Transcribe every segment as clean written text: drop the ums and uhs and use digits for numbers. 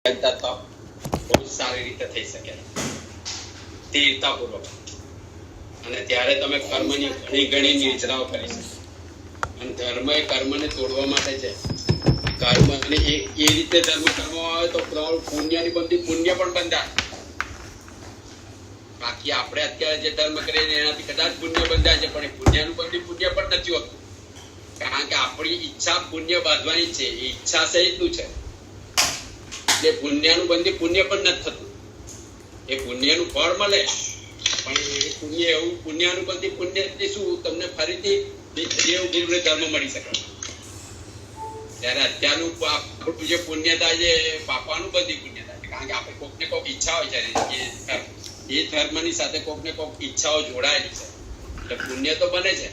તપ બહુ સારી રીતે થઈ શકે સ્થિરતાપૂર્વક, અને ત્યારે તમે કર્મની ઘણી ઘણી નિર્જરાઓ કરી શકો. અને ધર્મ એ કર્મને તોડવા માટે છે. કર્મને એ રીતે ધર્મ કરવામાં આવે તો પુણ્યની બધી પુણ્ય પણ બંધાય. બાકી આપણે અત્યારે જે ધર્મ કરીએ એનાથી કદાચ પુણ્ય બંધાય છે, પણ એ પુણ્યનું બંધી પુણ્ય પણ નથી હોતું. કારણ કે આપણી ઈચ્છા પુણ્ય બાંધવાની છે, એ ઈચ્છા સહિતનું છે. એટલે પુણ્યનું બંધી પુણ્ય પણ નથી થતું. એ પુણ્યનું ફળ મળે, પણ એ પુણ્ય એવું પુણ્યનું બંધી પુણ્ય શું તમને ફરીથી દેવ ગુરુ ધર્મ મળી શકે. ત્યારે અત્યારનું આપણું જે પુણ્ય થાય છે પાપાનું બધી પુણ્ય થાય છે. કારણ કે આપણે કોક ને કોક ઈચ્છા હોય છે, એ ધર્મની સાથે કોક ને કોક ઈચ્છાઓ જોડાયેલી છે. એટલે પુણ્ય તો બને છે,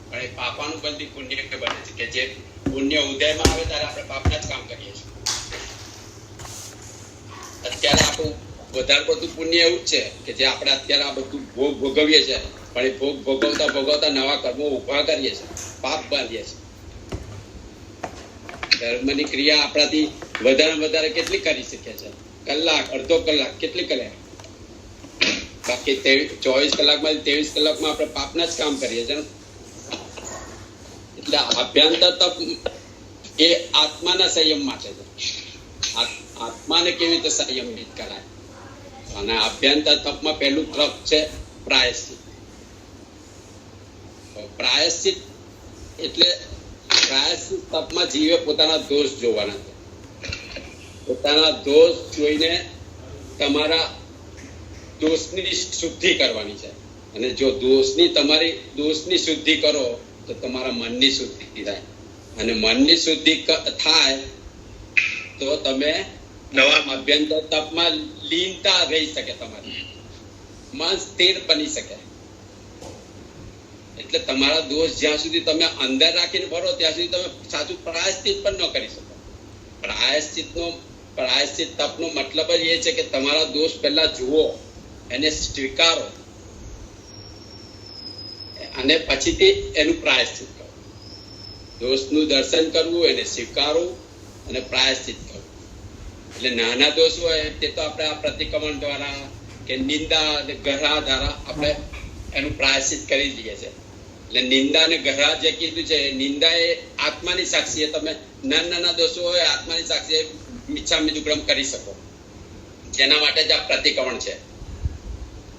પણ એ પાપાનું બંધી પુણ્ય બને છે કે જે પુણ્ય ઉદયમાં આવે ત્યારે આપણે પાપના જ કામ કરીએ છીએ. અત્યારે આપણું વધારે પડતું પુણ્ય એવું જ છે કે જે આપણે અત્યારે આ બધું ભોગ ભોગવીએ છીએ, પણ એ ભોગ ભોગવતા ભોગવતા નવા કર્મો ઉભા કરીએ છીએ, પાપ બાંધીએ છીએ. ધર્મની ક્રિયા આપણાથી વધારે વધારે કેટલી કરી શકીએ છીએ? કલાક, અડધો કલાક, કેટલી કલાક? બાકી 24 કલાકમાં 23 કલાકમાં આપણે પાપના જ કામ કરીએ છીએ. એટલે અભ્યંતર તપ એ આત્માના સંયમ માટે છે. આત્માને કેવી રીતે સંયમિત કરાય? અને અભ્યંતર તપમાં પહેલું તપ છે પ્રાયશ્ચિત. પ્રાયશ્ચિત એટલે પ્રાયશ્ચિત તપમાં જીવે પોતાના દોષ જોવાના છે. પોતાના દોષ જોઈને તમારા દોષની શુદ્ધિ કરવાની છે. અને જો તમારી દોષની શુદ્ધિ કરો તો તમારા મનની શુદ્ધિ થાય. અને મનની શુદ્ધિ થાય તો તમે નવા અભ્યંતર તપમાં લીનતા રહી શકે. તમારી મન સ્થિર બની શકે. એટલે તમારા દોષ જ્યાં સુધી તમે અંદર રાખીને ભરો ત્યાં સુધી તમે સાચું પ્રાયશ્ચિત પણ ન કરી શકો. પ્રાયશ્ચિત તપનો મતલબ જ એ છે કે તમારા દોષ પહેલા જુઓ, એને સ્વીકારો, અને પછીથી એનું પ્રાયશ્ચિત કરો. દોષનું દર્શન કરવું, એને સ્વીકારવું અને પ્રાયશ્ચિત કરવું. એટલે નાના દોષ હોય તે તો આપણે આ પ્રતિક્રમણ દ્વારા કે નિંદા અને ગહરા દ્વારા આપણે એનું પ્રાયશ્ચિત કરી દઈએ છીએ. એટલે નિંદા અને ગહરા જે કીધું છે, નિંદા એ આત્માની સાક્ષી. તમે નાના દોષો હોય આત્માની સાક્ષી મિચ્છામિ દુક્કડમ કરી શકો. જેના માટે જ આ પ્રતિક્રમણ છે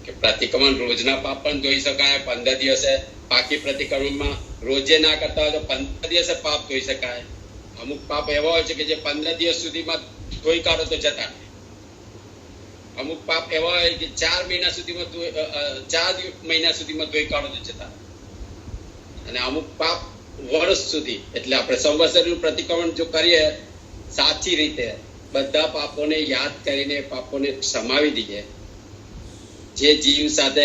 કે પ્રતિક્રમણ રોજના પાપ પણ ધોઈ શકાય. 15 દિવસે બાકી પ્રતિક્રમણમાં રોજે ના કરતા હોય તો 15 દિવસે પાપ ધોઈ શકાય. અમુક પાપ એવા હોય છે કે જે 15 દિવસ સુધીમાં ધોઈ કાઢો તો જતા. અમુક પાપ એવા હોય કે 4 મહિના સુધીમાં 4 મહિના સુધીમાં ધોઈ કાઢો તો જતા. અને અમુક પાપ વર્ષ સુધી. એટલે આપણે સંવત્સરનું પ્રતિક્રમણ જો કરીએ સાચી રીતે, બધા પાપોને યાદ કરીને પાપોને સમાવી દઈએ. જે જીવ સાથે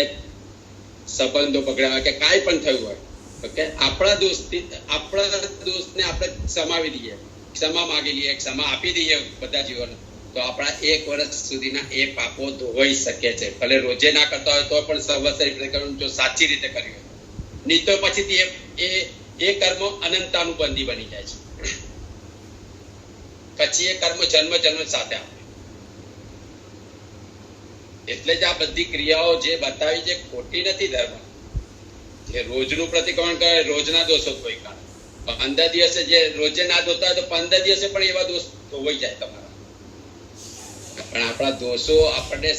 સંબંધો બગડ્યા કે કાંઈ પણ થયું હોય, ઓકે, આપણા દોષને આપણે સમાવી દઈએ, ક્ષમા માંગી લઈએ, ક્ષમા આપી દઈએ બધા જીવોને, તો આપણા 1 વર્ષ સુધીના એ પાપો ધોવાઈ શકે છે. ભલે રોજે ના કરતા હોય તો પણ સંવત્સરી પ્રતિક્રમણ જો સાચી રીતે કર્યું હોય. નહીં તો પછીથી એ કર્મ અનંતાનું બંધી બની જાય છે. પછી એ કર્મ જન્મ સાથે આવે. એટલે જ આ બધી ક્રિયાઓ જે બતાવી છે ખોટી નથી. ધર્મ જે રોજનું પ્રતિક્રમણ કરે, રોજના દોષો ધોઈ કાઢે. 15 દિવસે જે રોજે ના ધોતા હોય તો 15 દિવસે પણ એવા દોષ ધોવાઈ જાય તમારા. પણ આપણા દોષો આપણને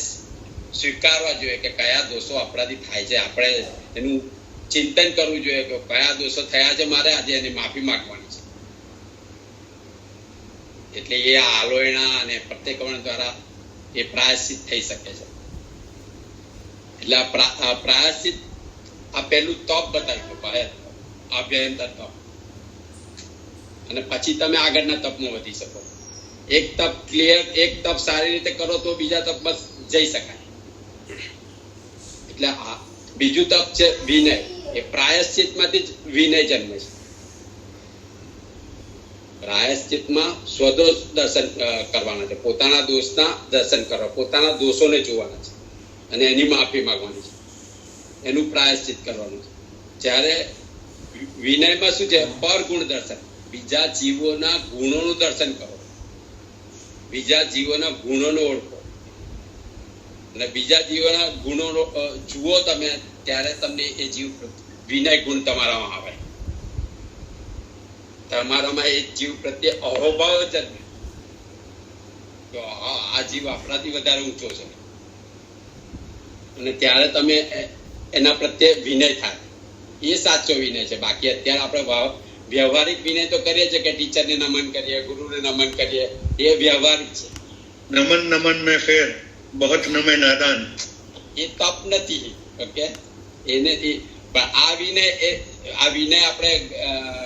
સ્વીકારવા જોઈએ કે કયા દોષો આપણાથી થાય છે. આપણે એનું ચિંતન કરવું જોઈએ કે કયા દોષો થયા છે મારે, આજે એની માફી માંગવાની છે. એટલે એ આલોયણા અને પ્રતિક્રમણ દ્વારા એ પ્રાયશ્ચિત થઈ શકે છે. એટલે આ પ્રાયશ્ચિત આ પહેલું તપ બતાવ્યું, અભ્યંતર તપ. અને પછી તમે આગળના તપમાં વધી શકો. એક તપ ક્લિયર, એક તપ સારી રીતે કરો તો બીજા તપમાં જઈ શકાય. એટલે બીજું તપ છે વિનય. એ પ્રાયશ્ચિતમાંથી જ વિનય જન્મે છે. પ્રાયશ્ચિતમાં સ્વદોષ દર્શન કરવાના છે. પોતાના દોષના દર્શન કરવા, પોતાના દોષોને જોવાના છે અને એની માફી માંગવાની છે. એનું પ્રાયશ્ચિત કરવાનું છે. જ્યારે વિનયમાં શું છે? પરગુણ દર્શન, બીજા જીવોના ગુણોનું દર્શન કરો. બીજા જીવોના ગુણોનો ઓળખો અને બીજા જીવોના ગુણો જુઓ તમે, ત્યારે તમને એ જીવ વિનય ગુણ તમારામાં આવે. તમારામાં એ જીવ પ્રત્યે અહોભાવ જન્મે. તો આ જીવ આપણાથી વધારે ઊંચો છે, અને ત્યારે તમે એના પ્રત્યે વિનય થાય. એ સાચો વિનય છે. બાકી અત્યારે આપણે વ્યવહારિક વિનય તો કરીએ છીએ કે ટીચરને નમન કરીએ, ગુરુને નમન કરીએ, એ વ્યવહારિક છે. નમન નમન મેં ફેર બહુત નમે નાદાન, એ તપ નથી. ઓકે, એને આ વિનય આપણે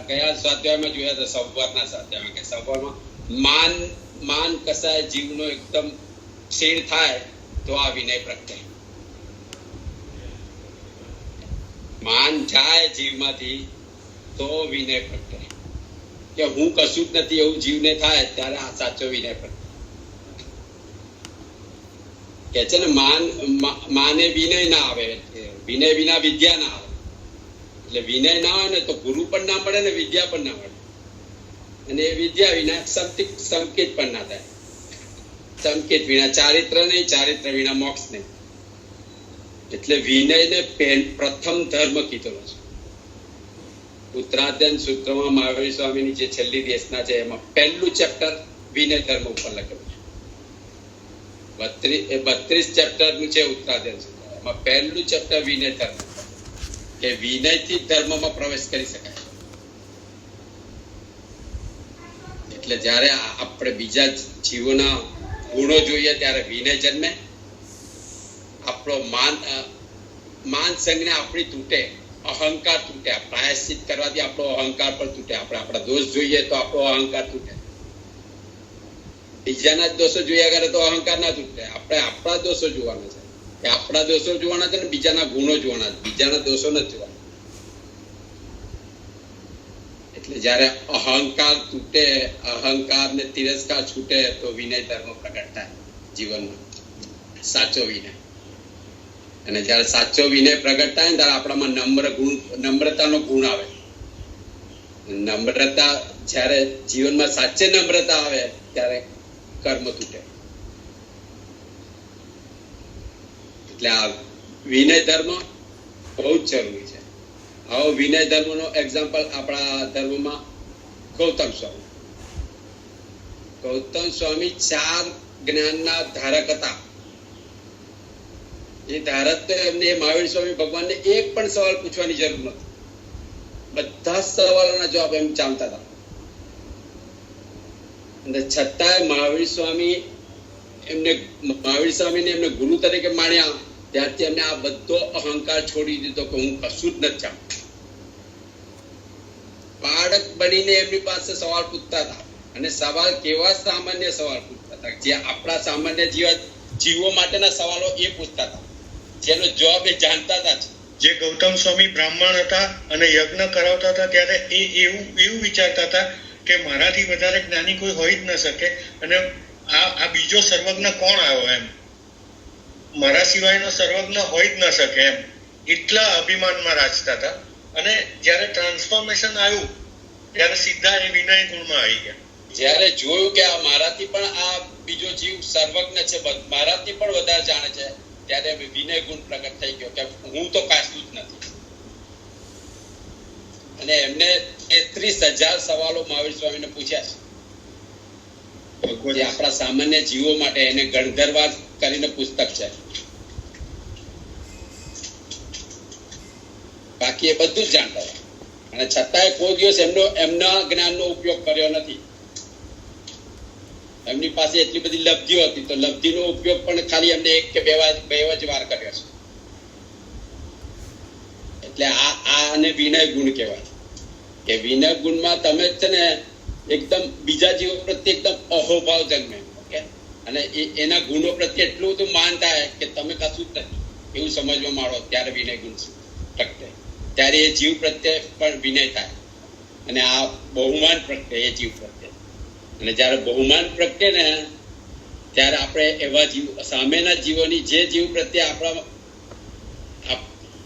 ગયા સ્વાધ્યાયમાં જોયા હતા, સંવાદના સ્વાધ્યાયમાં, કે સંવાદમાં માન કસાય જીવનો એકદમ ક્ષીણ થાય તો આ વિનય પ્રગટે. માન જાય જીવમાંથી તો વિનય પ્રગટે. કે હું કશું જ નથી એવું જીવને થાય ત્યારે આ સાચો વિનય પ્રગટે. કે છે ને માને વિનય ના આવે, વિનય વિના વિદ્યા ના આવે. એટલે વિનય ના હોય ને તો ગુરુ પણ ના મળે ને વિદ્યા પણ ના મળે. અને એ વિદ્યા વિના સંકેત પણ ના થાય. સંકેત વિના ચારિત્ર નહીં, ચારિત્ર વિના મોક્ષ નહીં. એટલે વિનયને પ્રથમ ધર્મ કીધેલો છે. ઉત્તરાધ્યાન સૂત્રમાં મહાવીર સ્વામીની જે છેલ્લી દેશના છે એમાં પહેલું ચેપ્ટર વિનય ધર્મ ઉપર લખેલું છે. 32 ચેપ્ટરનું છે ઉત્તરાધ્યાન સૂત્ર. એમાં પહેલું ચેપ્ટર વિનય ધર્મ, કે વિનયથી ધર્મમાં પ્રવેશ કરી શકાય. એટલે જ્યારે આપણે બીજા જીવોના ગુણો જોઈએ ત્યારે વિનય જન્મે. આપણો માન સંજ્ઞા આપણી તૂટે, અહંકાર તૂટે. પ્રાયશ્ચિત કરવાથી આપણો અહંકાર પણ તૂટે. આપણે આપણા દોષ જોઈએ તો આપણો અહંકાર તૂટે. બીજાના જ દોષો જોયા કરે તો અહંકાર ના તૂટે. આપણે આપણા દોષો જોવાના છે. કે આપણા દોષો જોવાના છે ને બીજાના ગુણો જોવાના છે, બીજાના દોષો નથી જોવાના. એટલે જ્યારે અહંકાર તૂટે, અહંકાર ને તિરસ્કાર છૂટે તો વિનય ધર્મ પ્રગટ થાય જીવનમાં, સાચો વિનય. અને જ્યારે સાચો વિનય પ્રગટ થાય ને ત્યારે આપણામાં નમ્રતાનો ગુણ આવે. નમ્રતા જ્યારે જીવનમાં સાચે નમ્રતા આવે ત્યારે કર્મ તૂટે. એટલે આ વિનય ધર્મ બહુ જ જરૂરી છે. આવો વિનય ધર્મનો એક્ઝામ્પલ આપણા ધર્મમાં ગૌતમ સ્વામી. ગૌતમ સ્વામી 4 જ્ઞાનના ધારક હતા. એ ધારક તો એમને મહાવીર સ્વામી ભગવાનને એક પણ સવાલ પૂછવાની જરૂર નથી. બધા સવાલોના જવાબ એમ જાણતા હતા. અને છતાંય મહાવીર સ્વામીને એમને ગુરુ તરીકે માન્યા. ત્યારથી એમને આ બધો અહંકાર છોડી દીધો કે હું કશું જ નથી જાણતો. બાળક બનીને એમની પાસે સવાલ પૂછતા હતા. અને સવાલ કેવા સામાન્ય સવાલ પૂછતા હતા, જે આપણા સામાન્ય જીવો માટેના સવાલો એ પૂછતા હતા, જેનો જવાબ એ જાણતા હતા. જે ગૌતમ સ્વામી બ્રાહ્મણ હતા અને યજ્ઞ કરાવતા હતા ત્યારે એ એવું વિચારતા હતા કે મારાથી વધારે જ્ઞાની કોઈ હોઈ જ ન શકે, અને આ બીજો સર્વજ્ઞ કોણ આવ્યો, એમ મારા સિવાયનો સર્વજ્ઞ હોઈ જ ન શકે, એમ એટલા અભિમાનમાં રાજતા હતા. અને જ્યારે ટ્રાન્સફોર્મેશન આવ્યું ત્યારે સીધા એ વિનય ગુણમાં આવી ગયા. જ્યારે જોયું કે આ મારાથી પણ આ બીજો જીવ સર્વજ્ઞ છે, મારાથી પણ વધારે જાણે છે, ત્યારે વિનય ગુણ પ્રગટ થઈ ગયો કે હું તો કાશું જ નથી. અને એમને 33,000 સવાલો મહાવીર સ્વામીને પૂછ્યા છે, જે આપણા સામાન્ય જીવો માટે એને ગણધરવાર કરીને પુસ્તક છે. બાકી એ બધું જ જાણતા હતા, અને છતાંય કોઈ દિવસ એમના જ્ઞાનનો ઉપયોગ કર્યો નથી. એમની પાસે એટલી બધી લબ્ધિઓ હતી તો લબ્ધિનો ઉપયોગ પણ ખાલી એમને 1 કે 2 જ વાર કર્યો છે. એટલે આને વિનય ગુણ કહેવાય. કે વિનય ગુણમાં તમે છે ને એકદમ બીજા જીવો પ્રત્યે એકદમ અહોભાવ જન્મે. ઓકે, અને એના ગુણો પ્રત્યે એટલું બધું માન થાય કે તમે કશું જ નથી એવું સમજવા માંડો, ત્યારે વિનય ગુણ પ્રગટે. ત્યારે એ જીવ પ્રત્યે પણ વિનય થાય, અને આ બહુમાન પ્રગટે એ જીવ પ્રત્યે. અને જ્યારે બહુમાન પ્રગટે ને ત્યારે આપણે એવા જીવ, સામેના જીવોની જે જીવ પ્રત્યે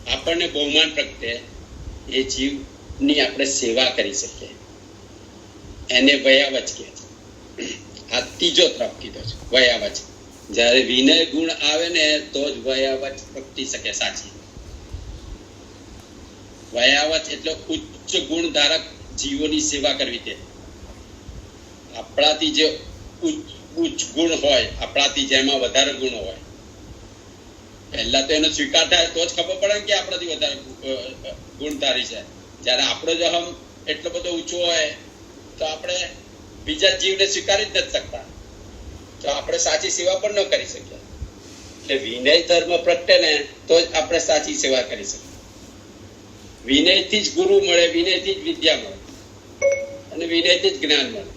આપણને બહુમાન પ્રગટે એ જીવની આપણે સેવા કરી શકીએ. એને વયાવચ કહે છે. આ ત્રીજો તરફ કીધો છે વયાવચ. જ્યારે વિનય ગુણ આવે ને તો જ વયાવચ પ્રગટી શકે સાચી. વયાવચ એટલે ઉચ્ચ ગુણ ધારક જીવોની સેવા કરવી. તે આપણાથી જે ઉચ્ચ ગુણ હોય, આપણાથી જેમાં વધારે ગુણ હોય, પહેલા તો એનો સ્વીકાર થાય તો જ ખબર પડે કે આપણાથી વધારે ગુણધારી છે. જ્યારે આપણો જો હમ એટલો બધો ઊંચો હોય તો આપણે બીજા જીવને સ્વીકારી જ નથી શકતા, તો આપણે સાચી સેવા પણ ન કરી શકીએ. એટલે વિનય ધર્મ પ્રગટે ને તો જ આપણે સાચી સેવા કરી શકીએ. વિનયથી જ ગુરુ મળે, વિનયથી જ વિદ્યા મળે, અને વિનયથી જ જ્ઞાન મળે.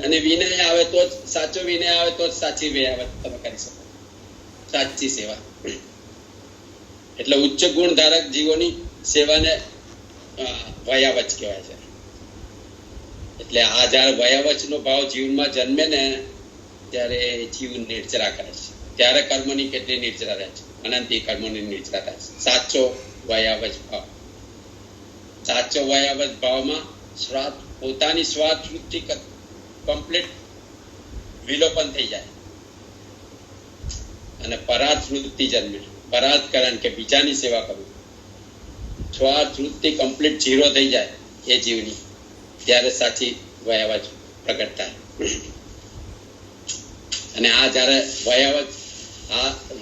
અને વિનય આવે તો જ સાચો વિનય આવે તો જ સાચી વયાવચ તમે કરી શકો, સાચી સેવા. એટલે ઉચ્ચ ગુણ ધારક જીવોની સેવાને વયાવચ કહેવાય છે. એટલે આ જયારે વયાવચનો ભાવ જીવનમાં જન્મે ને ત્યારે જીવ નિર્જરા કરે છે. ત્યારે કર્મની કેટલી નિર્જરા રહે છે, અનંતી કર્મોની નિર્જરા થાય છે. સાચો વયાવચ ભાવ, સાચો વયાવચ ભાવમાં પોતાની સ્વાર્થ વૃત્તિ કમ્પ્લીટ વિલોપન થઈ જાય અને પરાર્થ વૃત્તિ જન્મે. પરાર્થ કરણ કે બીજાની સેવા કરવું, સ્વાર્થ વૃત્તિ કમ્પ્લીટ ઝીરો થઈ જાય એ જીવની, ત્યારે સાચી વયાવચ પ્રગટ થાય. અને આ જયારે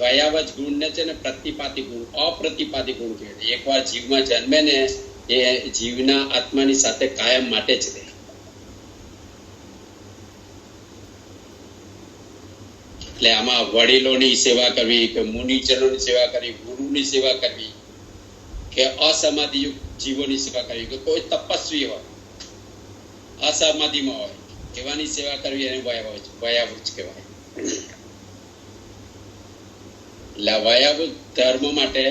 વયાવચ ગુણને છે ને પ્રતિપાતી ગુણ, અપ્રતિપાતી ગુણ કહેવાય. એકવાર જીવમાં જન્મે ને એ જીવના આત્માની સાથે કાયમ માટે જ રહે. એટલે આમાં વડીલોની સેવા કરવી કે મુનિજનોની સેવા કરવી, ગુરુની સેવા કરવી કે અસમાધિયુક્ત જીવોની સેવા કરવી કે કોઈ તપસ્વી હોય અસમાધિમાં હોય એવાની સેવા કરવી એને વયાવચ કહેવાય. એટલે વયાવચ ધર્મ માટે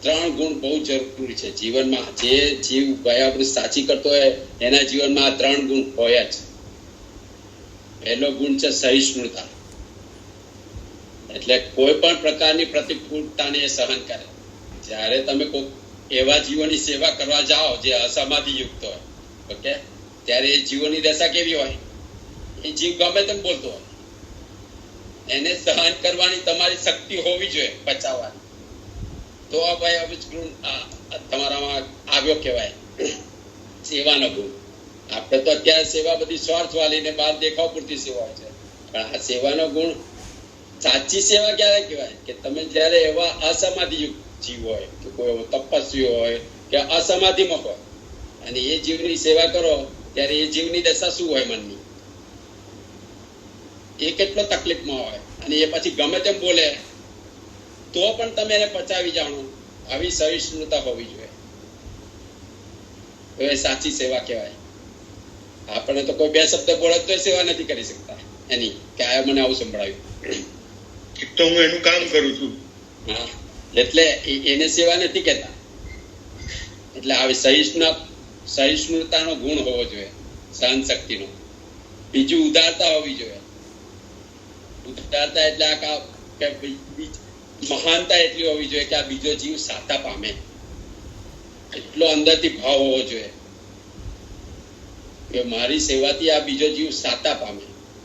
3 ગુણ બહુ જરૂરી છે જીવનમાં. જે જીવ વયાવચ સાચી કરતો હોય એના જીવનમાં આ 3 ગુણ હોય જ. પહેલો ગુણ છે સહિષ્ણુતા, એટલે કોઈ પણ પ્રકારની પ્રતિકૂળતાને સહન કરે. જ્યારે તમે કોઈ એવા જીવોની સેવા કરવા જાઓ જે અસમાધિ યુક્ત હોય, ઓકે, ત્યારે એ જીવોની દશા કેવી હોય? એ જીવ ગમે તેમ બોલતો હોય, એને સહન કરવાની તમારી શક્તિ હોવી જોઈએ, બચાવવાની. તો આ વયાવચ ગુણ તમારામાં આવ્યો કહેવાય, સેવાનો ગુણ. આપણે તો અત્યારે સેવા બધી સ્વાર્થ વાળીને બહાર દેખાવ પૂરતી સેવા હોય છે, પણ આ સેવાનો ગુણ સાચી સેવા ક્યારે કહેવાય? કે તમે જયારે એવા અસમાધિયુક્ત જીવ હોય કે કોઈ તપસ્વી હોય કે અસમાધિમાં હોય અને એ જીવની સેવા કરો ત્યારે એ જીવની દશા શું હોય મનની? એ કેટલો તકલીફમાં હોય અને એ પછી ગમે તેમ બોલે તો પણ તમે એને પચાવી જાણો. આવી સહિષ્ણુતા હોવી જોઈએ, તો એ સાચી સેવા કહેવાય. આપણે તો કોઈ 2 શબ્દ બોલે તો સેવા નથી કરી શકતા એની, કે આ મને આવું સંભળાવ્યું તો હું એનું કામ કરું છું. હા, એટલે એને સેવા નથી કહેતા. એટલે આવી સહિષ્ણુતાનો ગુણ હોવો જોઈએ, સહન શક્તિનો. બીજું ઉદારતા હોવી જોઈએ. ઉદારતા એટલે મહાનતા એટલી હોવી જોઈએ કે આ બીજો જીવ સાતા પામે, એટલો અંદરથી ભાવ હોવો જોઈએ કે મારી સેવાથી આ બીજો જીવ સાતા પામે,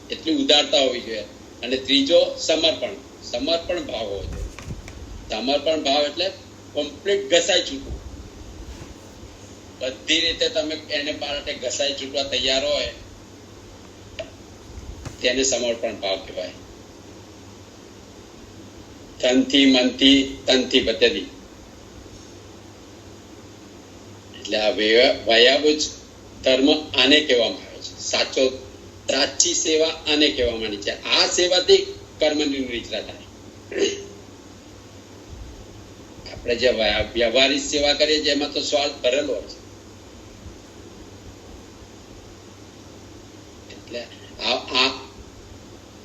એટલી ઉદારતા હોવી જોઈએ. અને ત્રીજો સમર્પણ ભાવ હોવો જોઈએ. સમર્પણ ભાવ એટલે કમ્પ્લીટ ઘસાઈ છૂટવું. બધી રીતે તમે એને માટે ઘસાઈ છૂટવા તૈયાર હોય તેને સમર્પણ ભાવ કહેવાય. તનથી મનથી તનથી બધેથી. એટલે આ વયાવચ ધર્મ આને કહેવામાં આવે છે. સાચી સેવા આને કહેવામાં છે. આ સેવાથી કર્મની નિર્જરા થાય. આપણે જે વ્યવહારિક સેવા કરીએ છીએ એમાં તો સ્વાર્થ ભરેલો હોય છે. એટલે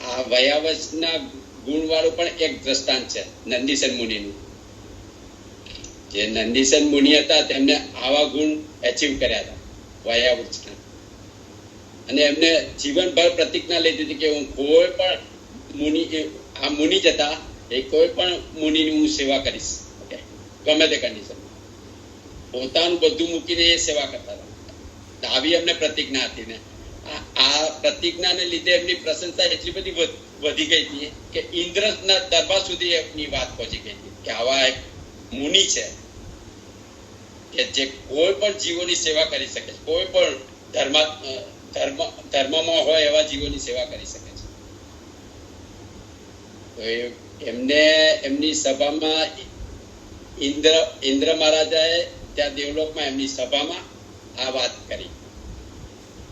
આ વયાવચના ગુણ વાળું પણ એક દ્રષ્ટાંત છે નંદીસન મુનિનું. જે નંદીસન મુનિ હતા તેમને આવા ગુણ એચીવ કર્યા હતા વયાવચના, અને એમને જીવનભર પ્રતિજ્ઞા લીધી હતી કે હું કોઈ પણ મુનિ જ હતા, એ કોઈ પણ મુનિની હું સેવા કરીશ, ઓકે, ગમે તે કન્ડિશન. પોતાનું બધું મૂકીને એ સેવા કરતા હતા. આવી એમને પ્રતિજ્ઞા હતી ને આ પ્રતિજ્ઞાને લીધે એમની પ્રશંસા એટલી બધી વધી ગઈ હતી કે ઇન્દ્રના દરબાર સુધી એમની વાત પહોંચી ગઈ હતી કે આવા એક મુનિ છે કે જે કોઈ પણ જીવોની સેવા કરી શકે છે, કોઈ પણ ધર્મમાં હોય એવા જીવોની સેવા કરી શકે છે. તો એમને એમની સભામાં ઇન્દ્ર મહારાજાએ ત્યાં દેવલોકમાં એમની સભામાં આ વાત કરી.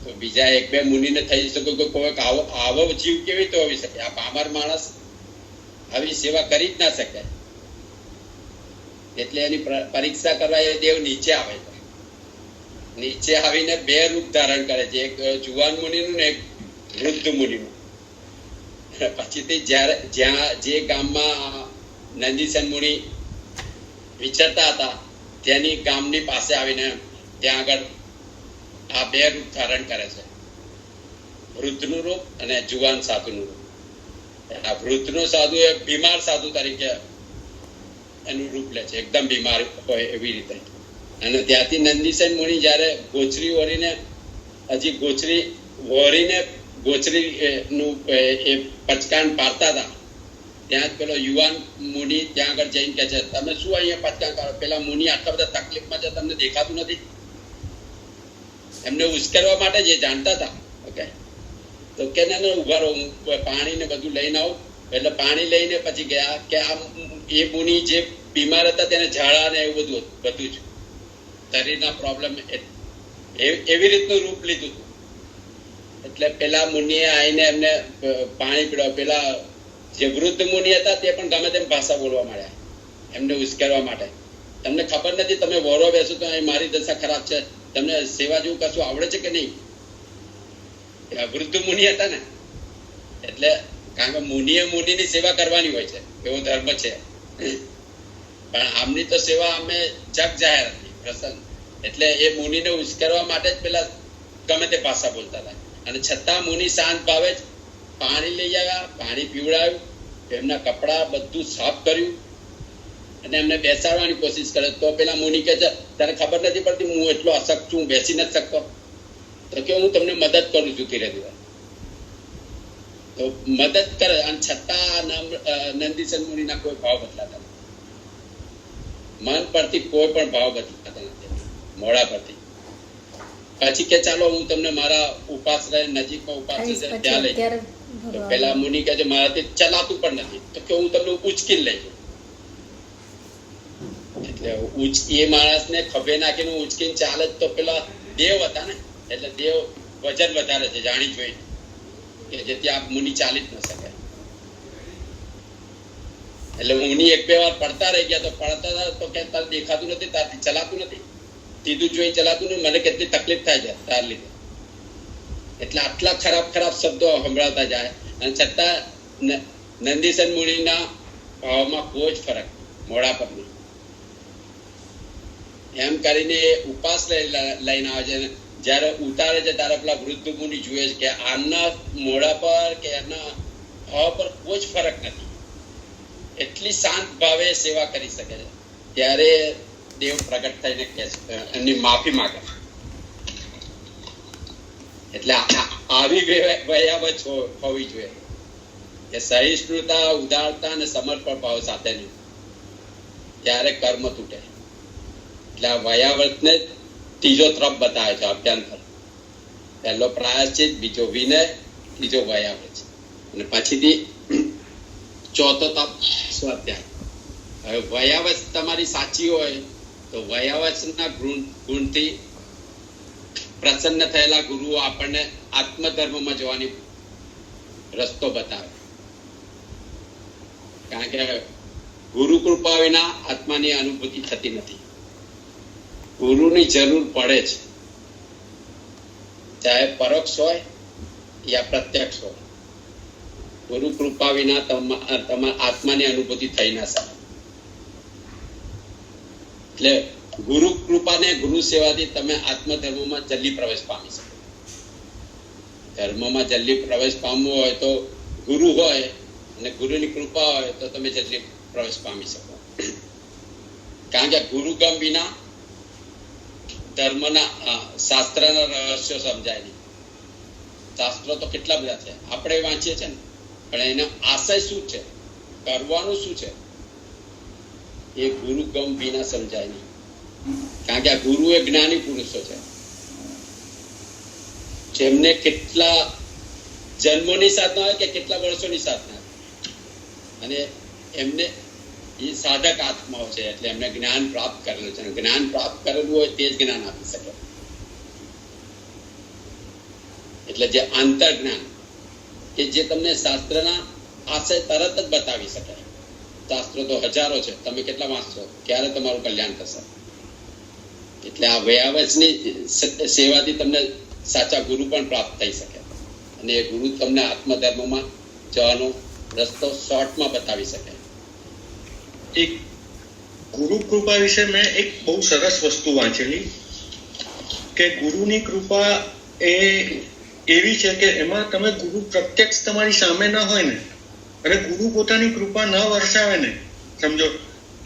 તો બીજા એક બે મુનિને થઈ શકે કે કોઈ આવો જીવ કેવી રીતે હોઈ શકે? આ પામર માણસ આવી સેવા કરી જ ના શકે. એટલે એની પરીક્ષા કરવા એ દેવ નીચે આવે છે. નીચે આવીને બે રૂપ ધારણ કરે છે, એક જુવાન મુનિનું ને એક વૃદ્ધ મુનિનું. પછીથી જે ગામમાં નંદીસન મુનિ વિચરતા હતા તેની ગામની પાસે આવીને ત્યાં આગળ આ બે રૂપ ધારણ કરે છે, વૃદ્ધનું રૂપ અને જુવાન સાધુનું રૂપ. આ વૃદ્ધનો સાધુ એ બીમાર સાધુ તરીકે એનું રૂપ લે છે, એકદમ બીમાર હોય એવી રીતે. અને ત્યાંથી નંદીસેન મુનિ જયારે ગોચરી ઓરીને હજી ગોચરી વોરીને ગોચરી નું એ પચકાણ પાડતા હતા ત્યાં જ પેલો યુવાન મુનિ ત્યાં આગળ જઈને કે છે, તમે શું અહીંયા પચકાણ કરો? પેલા મુનિ આટલા બધા તકલીફમાં છે, તમને દેખાતું નથી? એમને ઉશ્કેરવા માટે જે જાણતા હતા. ઓકે, તો કે ના ઉભા રહો, હું પાણી ને બધું લઈને આવું. એટલે પાણી લઈને પછી ગયા કે આ એ મુનિ જે બીમાર હતા તેને ઝાડા ને એવું બધું જ શરીરના પ્રોબ્લેમ એવી રીતનું રૂપ લીધું હતું. એટલે પેલા મુનિએ આવીને એમને પાણી પીડાવ. પેલા જે વૃદ્ધ મુનિ હતા તે પણ ગમે તેમ ભાષા બોલવા માંડ્યા એમને ઉશ્કેરવા માટે. તમને ખબર નથી, તમે વોરો બેસો તો મારી દશા ખરાબ છે, તમને સેવા જેવું કશું આવડે છે કે નહીં? વૃદ્ધ મુનિ હતા ને, એટલે કારણ કે મુનિએ મુનિની સેવા કરવાની હોય છે, એવો ધર્મ છે. પણ આમની તો સેવા અમે જગ જાહેર હતી પ્રસંગ. એટલે એ મુનિને ઉશ્કેરવા માટે જ પેલા ગમે તે ભાષા બોલતા હતા. અને છતાં મુનિ શાંત ભાવે જ પાણી લઈ આવ્યા, પાણી પીવડાવ્યું, એમના કપડા બધું સાફ કર્યું અને એમને બેસાડવાની કોશિશ કરે. તો પેલા મુનિ કે છે, તને ખબર નથી પડતી હું એટલો અશક્ત છું, હું બેસી નથી શકતો? તો કે હું તમને મદદ કરું છું ધીરે ધીરે. તો મદદ કરે અને છતાં નંદીસન મુનિના કોઈ ભાવ બદલાતા નથી. મન પરથી કોઈ પણ ભાવ બદલાતા નથી, મોડા પરથી. પછી કે ચાલો હું તમને મારા ઉપાશ્રય નજીકમાં ઉપાશ્રય ત્યાં લઈ જાઉં. પેલા મુનિ કે છે, મારાથી ચલાતું પણ નથી. તો કે હું તમને ઉચકીને લઈ જાઉં. એટલે એ માણસને ખભે નાખીને ઉચકીને ચાલે તો પેલા દેવ હતા ને, એટલે દેવ વજન વધારે છે જાણી જોઈ કે જેથી આ મુનિ ચાલી જ ન શકે. એટલે મુનિ એક બે વાર પડતા રહી ગયા. તો પડતા હતા તો કે તારે દેખાતું નથી, તારથી ચલાતું નથી, સીધું જોઈ ચલાતું નહીં, મને કેટલી તકલીફ થાય છે તાર લીધે. એટલે આટલા ખરાબ ખરાબ શબ્દો સંભળાતા જાય અને છતાં નંદીસન મુનિના ભાવમાં કોઈ જ ફરક મોડા પર નહીં. એમ કરીને ઉપાસ લઈને આવે છે. જયારે ઉતારે છે ત્યારે પેલા વૃદ્ધ મુનિ જુએ છે કે આના મોડા પર કે એના ભાવ પર કોઈ જ ફરક નથી, એટલી શાંત ભાવે સેવા કરી શકે છે. ત્યારે દેવ પ્રગટ થઈને કે છે, એમની માફી માંગે. એટલે આવી વયાવત હોવી જોઈએ કે સહિષ્ણુતા, ઉદારતા અને સમર્પણ ભાવ સાથેની. ત્યારે કર્મ તૂટે. એટલે આ વયાવતને ત્રીજો તરફ બતાવે છે અભ્યંતર. પહેલો પ્રાયશ્ચિત, બીજો વિનય, ત્રીજો વયાવત. અને પછીથી ચોથો તપ સ્વાધ્યાય. હવે વયાવત તમારી સાચી હોય તો વયાવતના ગુણથી પ્રસન્ન થયેલા ગુરુઓ આપણને આત્મધર્મમાં જવાની રસ્તો બતાવે. કારણ કે ગુરુ કૃપા વિના આત્માની અનુભૂતિ થતી નથી. ગુરુની જરૂર પડે છે, ચાહે પરોક્ષ હોય યા પ્રત્યક્ષ હોય. ગુરુ કૃપા વિના તમારા આત્માની અનુભૂતિ થઈ ના શકે. એટલે ગુરુ કૃપા ને ગુરુ સેવાથી તમે આત્મધર્મમાં જલ્દી પ્રવેશ પામી શકો. ધર્મમાં જલ્દી પ્રવેશ પામવો હોય તો ગુરુ હોય અને ગુરુની કૃપા હોય તો તમે જલ્દી પ્રવેશ પામી શકો. કારણ કે ગુરુગમ વિના ધર્મના શાસ્ત્રના રહસ્યો સમજાય નહીં. શાસ્ત્રો તો કેટલા બધા છે, આપણે વાંચીએ છીએ ને, પણ એનો આશય શું છે, કરવાનું શું છે, એ ગુરુ ગમ વિના સમજાય નહીં. કારણ કે આ ગુરુ એ જ્ઞાની પુરુષો છે, જેમને કેટલા જન્મોની સાધના હોય કે કેટલા વર્ષોની સાધના, અને એમને એ સાધક આત્માઓ છે, એટલે એમને જ્ઞાન પ્રાપ્ત કરેલું છે. જ્ઞાન પ્રાપ્ત કરેલું હોય તે જ જ્ઞાન આપી શકે. એટલે જે આંતર જ્ઞાન કે જે તમને શાસ્ત્રના આશય તરત જ બતાવી શકે. શાસ્ત્રો તો હજારો છે, તમે કેટલા વાંચશો, ક્યારે તમારું કલ્યાણ થશે? એટલે આ વયાવચની સેવાથી તમને સાચા ગુરુ પણ પ્રાપ્ત થઈ શકે, અને એ ગુરુ તમને આત્મધર્મમાં જવાનો રસ્તો શોર્ટમાં બતાવી શકે. એક ગુરુ કૃપા વિશે મેં એક બહુ સરસ વસ્તુ વાંચેલી કે ગુરુની કૃપા એ એવી છે કે એમાં તમે ગુરુ પ્રત્યક્ષ તમારી સામે ના હોય ને, અને ગુરુ પોતાની કૃપા ન વરસાવે ને, સમજો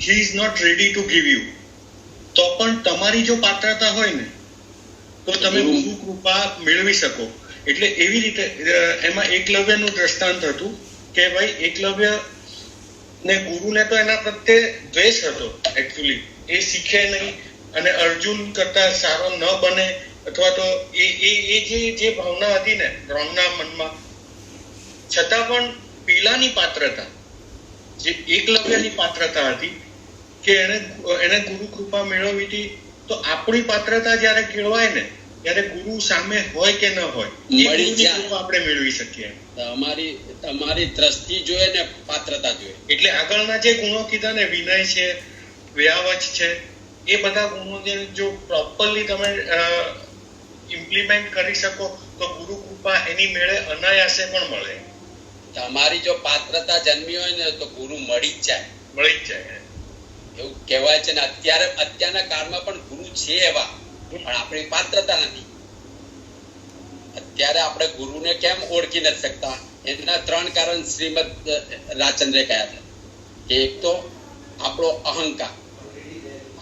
he is not ready to give you, તો પણ તમારી જો પાત્રતા હોય ને તો તમે ગુરુ કૃપા મેળવી શકો. એટલે એવી રીતે એમાં એકલવ્યનું દ્રષ્ટાંત હતું કે ભાઈ એકલવ્ય ને ગુરુને તો એના પ્રત્યે દ્વેષ હતો એકચ્યુઅલી, એ શીખે નહીં અને અર્જુન કરતા સારો ન બને, અથવા તો એ જે ભાવના હતી ને દ્રોણના મનમાં, છતાં પણ પેલાની પાત્રતા જે એકલવ્યની પાત્રતા હતી કે એને ગુરુ કૃપા મેળવવી હતી. તો આપણી પાત્રતા જયારે કેળવાય ને ત્યારે ગુરુ સામે હોય કે ન હોય આપણે મેળવી શકીએ. તમારી દ્રષ્ટિ જોઈએ ને પાત્રતા જોઈએ. એટલે આગળના જે ગુણો કીધા ને, વિનય છે, વ્યાવચ છે, એ બધા ગુણો જો પ્રોપરલી તમે ઇમ્પ્લિમેન્ટ કરી શકો તો ગુરુ કૃપા એની મેળે અનાયાસે પણ મળે. તમારી જો પાત્રતા જન્મી હોય ને તો ગુરુ મળી જ જાય. એવું કહેવાય છે ને. અત્યારના કાળમાં પણ ગુરુ છે એવા, પણ આપણી પાત્રતા નથી. અત્યારે આપણે ગુરુને કેમ ઓળખી નથી શકતા? એના 3 કારણ શ્રીમદ રાજચંદ્રે કહ્યા છે. એક તો આપણો અહંકાર,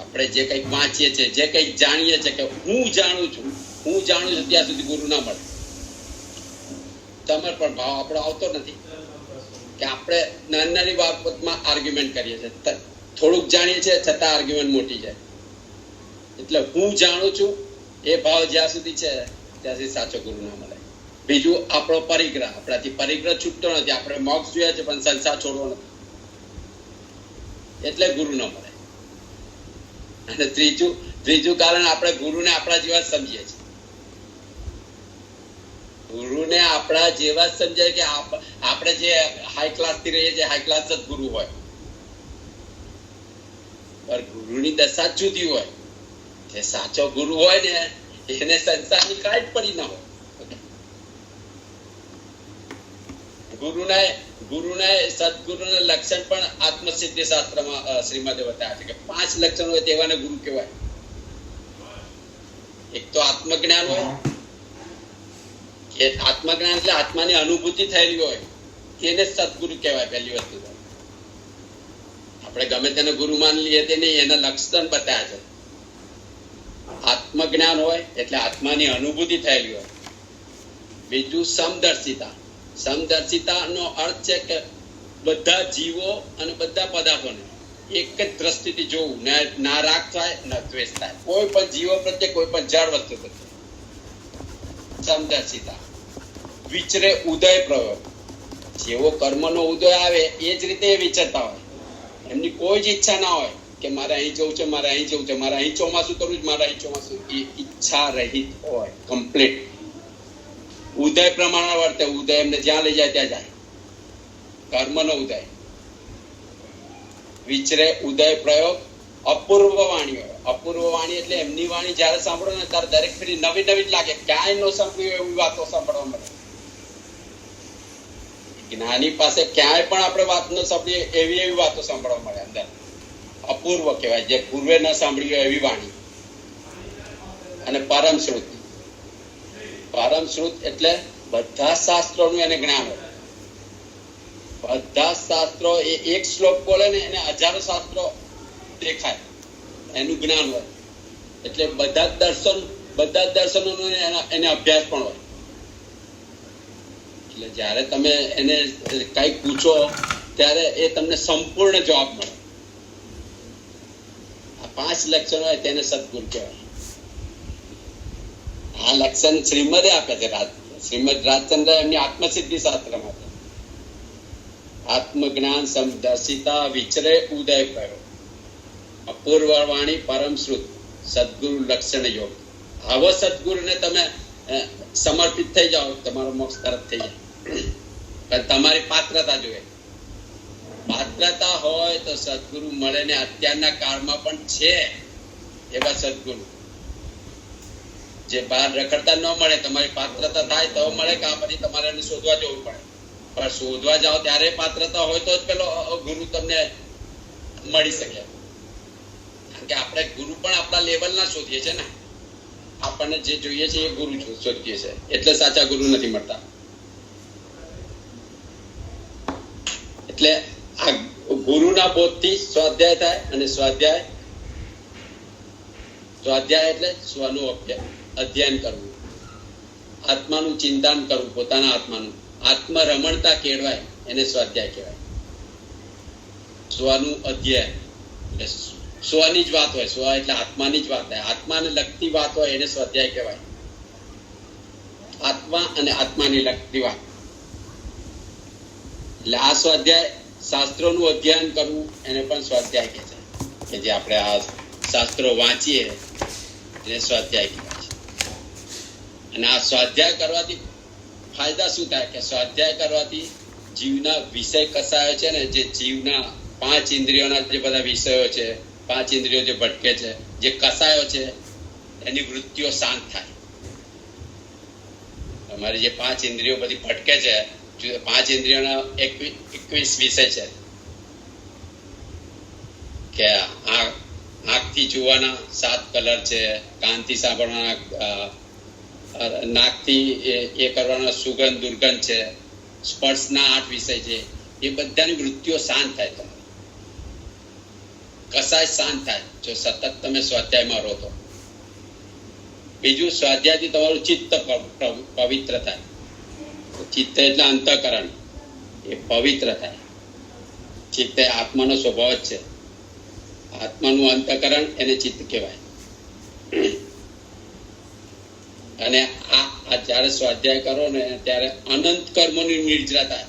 આપણે જે કંઈક વાંચીએ છીએ, જે કંઈક જાણીએ છીએ કે હું જાણું છું ત્યાં સુધી ગુરુ ના મળે. તમારે પણ ભાવ આપણો આવતો નથી કે આપણે નાની બાબતમાં આર્ગ્યુમેન્ટ કરીએ છીએ, થોડુંક જાણીએ છીએ છતાં આર્ગ્યુમેન્ટ મોટી જાય. એટલે હું જાણું છું એ ભાવ જ્યાં સુધી છે ત્યાં સુધી સાચો ગુરુ ના મળે. બીજું આપણો પરિગ્રહ, આપણાથી પરિગ્રહ છૂટતો નથી. આપણે મોક્ષ જોયા છે પણ સંસાર છોડવો નથી, એટલે ગુરુ ન મળે. અને ત્રીજું કારણ, આપણે ગુરુને આપણા જેવા સમજીએ છીએ. ગુરુને આપણા જેવા જ સમજાય કે આપણે જે હાઈ ક્લાસ થી રહીએ છીએ, હાઈ ક્લાસ જ ગુરુ હોય, પણ ગુરુની દશા જુદી હોય. જે સાચો ગુરુ હોય ને એને સંસારની કાંઈ જ પડી ના હોય. ગુરુના સદગુરુના લક્ષણ પણ આત્મસિદ્ધિ શાસ્ત્રમાં શ્રીમદે બતાવ્યા છે કે 5 લક્ષણ હોય તેવાને ગુરુ કહેવાય. એક તો આત્મજ્ઞાન હોય, કે આત્મજ્ઞાન એટલે આત્માની અનુભૂતિ થયેલી હોય, તેને સદગુરુ કહેવાય. પહેલી વસ્તુ તો આપણે ગમે તેને ગુરુ માની લઈએ તે નહીં, એના લક્ષણ બતાવ્યા છે. આત્મજ્ઞાન હોય એટલે આત્માની અનુભૂતિ થયેલી હોય. બીજું સમદર્શિતા નો અર્થ છે કે બધા જીવો અને બધા પદાર્થોને એક જ દ્રષ્ટિથી જોવું, ના રાગ થાય ન દ્વેષ થાય, કોઈ પણ જીવો પ્રત્યે, કોઈ પણ જળ વસ્તુ પ્રત્યે. સમદર્શિતા. વિચરે ઉદય પ્રયોગ, જેવો કર્મનો ઉદય આવે એ જ રીતે એ વિચરતા હોય. એમની કોઈ જ ઈચ્છા ના હોય કે મારે અહીં જવું છે, મારે અહીં જવું છે, મારે અહીં ચોમાસું કરવું છે, મારે અહીં ચોમાસું. એ ઈચ્છા રહિત હોય, કમ્પ્લીટ ઉદય પ્રમાણે વર્તે. ઉદય એમને જ્યાં લઈ જાય ત્યાં જાય. કર્મનો ઉદય. વિચરે ઉદય પ્રયોગ. અપૂર્વ વાણી હોય. અપૂર્વ વાણી એટલે એમની વાણી જયારે સાંભળો ને ત્યારે દરેક ફેરી નવી નવી જ લાગે. ક્યાંય ન સાંભળ્યું એવી વાતો સાંભળવા મળે. જ્ઞાની પાસે ક્યાંય પણ આપણે વાત ન સાંભળીએ એવી વાતો સાંભળવા મળે અંદર. અપૂર્વ કહેવાય, જે પૂર્વે ન સાંભળ્યું એવી વાણી. અને પરમ શ્રુત એટલે બધા શાસ્ત્રોનું એને જ્ઞાન હોય. બધા શાસ્ત્રો એ એક શ્લોક બોલે ને એને હજારો શાસ્ત્રો દેખાય, એનું જ્ઞાન હોય. એટલે બધા જ દર્શનોનો એને અભ્યાસ પણ હોય. એટલે જ્યારે તમે એને કંઈક પૂછો ત્યારે એ તમને સંપૂર્ણ જવાબ મળે. આ 5 લક્ષણો હોય તેને સદગુરુ કહેવાય. આ લક્ષણ શ્રીમદે આપે છે. શ્રીમદ રાજચંદ્ર એમની આત્મસિદ્ધિ શાસ્ત્રમાં છે. આત્મજ્ઞાન સમદર્શિતા વિચરે ઉદય કર્યો, અપૂર્વ વાણી પરમ શ્રુત, સદગુરુ લક્ષણ યોગ. આવો સદગુરુને તમે સમર્પિત થઈ જાઓ, તમારો મોક્ષ તરત થઈ જાય. પણ તમારી પાત્રતા જોઈએ. પાત્રતા હોય તો સદગુરુ મળે ને અત્યારના કાળમાં પણ છે એવા સદગુરુ જે બહાર રખડતા ન મળે. તમારી પાત્રતા થાય તો મળે, કે પછી તમારે એને શોધવા જવું પડે. પણ શોધવા જાઓ ત્યારે પાત્રતા હોય તો જ પેલો ગુરુ તમને મળી શકે. કારણ કે આપણે ગુરુ પણ આપણા લેવલના શોધીએ છીએ ને. આપણને જે જોઈએ છે એ ગુરુ શોધીએ છીએ, એટલે સાચા ગુરુ નથી મળતા. એટલે આ ગુરુના બોધથી સ્વાધ્યાય થાય, અને સ્વાધ્યાય એટલે સ્વનું અધ્યયન કરવું, આત્માનું ચિંતન કરવું, પોતાના આત્માનું આત્મરમણતા કેળવાય એને સ્વાધ્યાય કહેવાય. સ્વનું અધ્યયન એટલે સ્વની જ વાત હોય. સ્વ એટલે આત્માની જ વાત હોય, આત્માને લગતી વાત હોય એને સ્વાધ્યાય કહેવાય. આત્મા અને આત્માની લગતી વાત એટલે આ સ્વાધ્યાય. શાસ્ત્રોનું અધ્યયન કરવું એને પણ સ્વાધ્યાય કહે છે. કે જે આપણે આ શાસ્ત્રો વાંચીએ એને સ્વાધ્યાય કહેવાય છે. અને આ સ્વાધ્યાય કરવાથી ફાયદા શું થાય? કે સ્વાધ્યાય કરવાથી જીવના વિષય કસાયો છે ને, જે જીવના 5 ઇન્દ્રિયોના જે બધા વિષયો છે, 5 ઇન્દ્રિયો જે ભટકે છે, જે કસાયો છે, એની વૃત્તિઓ શાંત થાય. તમારી જે 5 ઇન્દ્રિયો બધી ભટકે છે, 5 ઇન્દ્રિયોના 21 વિષય છે. કે આંખથી જોવાના 7 કલર છે, કાનથી સાંભળવાના, નાકથી એ કરવાના સુગંધ દુર્ગંધ છે, સ્પર્શના 8 વિષય છે. એ બધાની વૃત્તિઓ શાંત થાય. તમારી કસાય શાંત થાય જો સતત તમે સ્વાધ્યાયમાં રહો તો. બીજું, સ્વાધ્યાયથી તમારું ચિત્ત પવિત્ર થાય. ચિત્ત એટલે અંતઃકરણ, એ પવિત્ર થાય. ચિત્ત એ આત્માનો સ્વભાવ જ છે. આત્માનું અંતઃકરણ એને ચિત્ત કહેવાય. અને આ જ્યારે સ્વાધ્યાય કરો ને ત્યારે અનંત કર્મોની નિર્જરા થાય.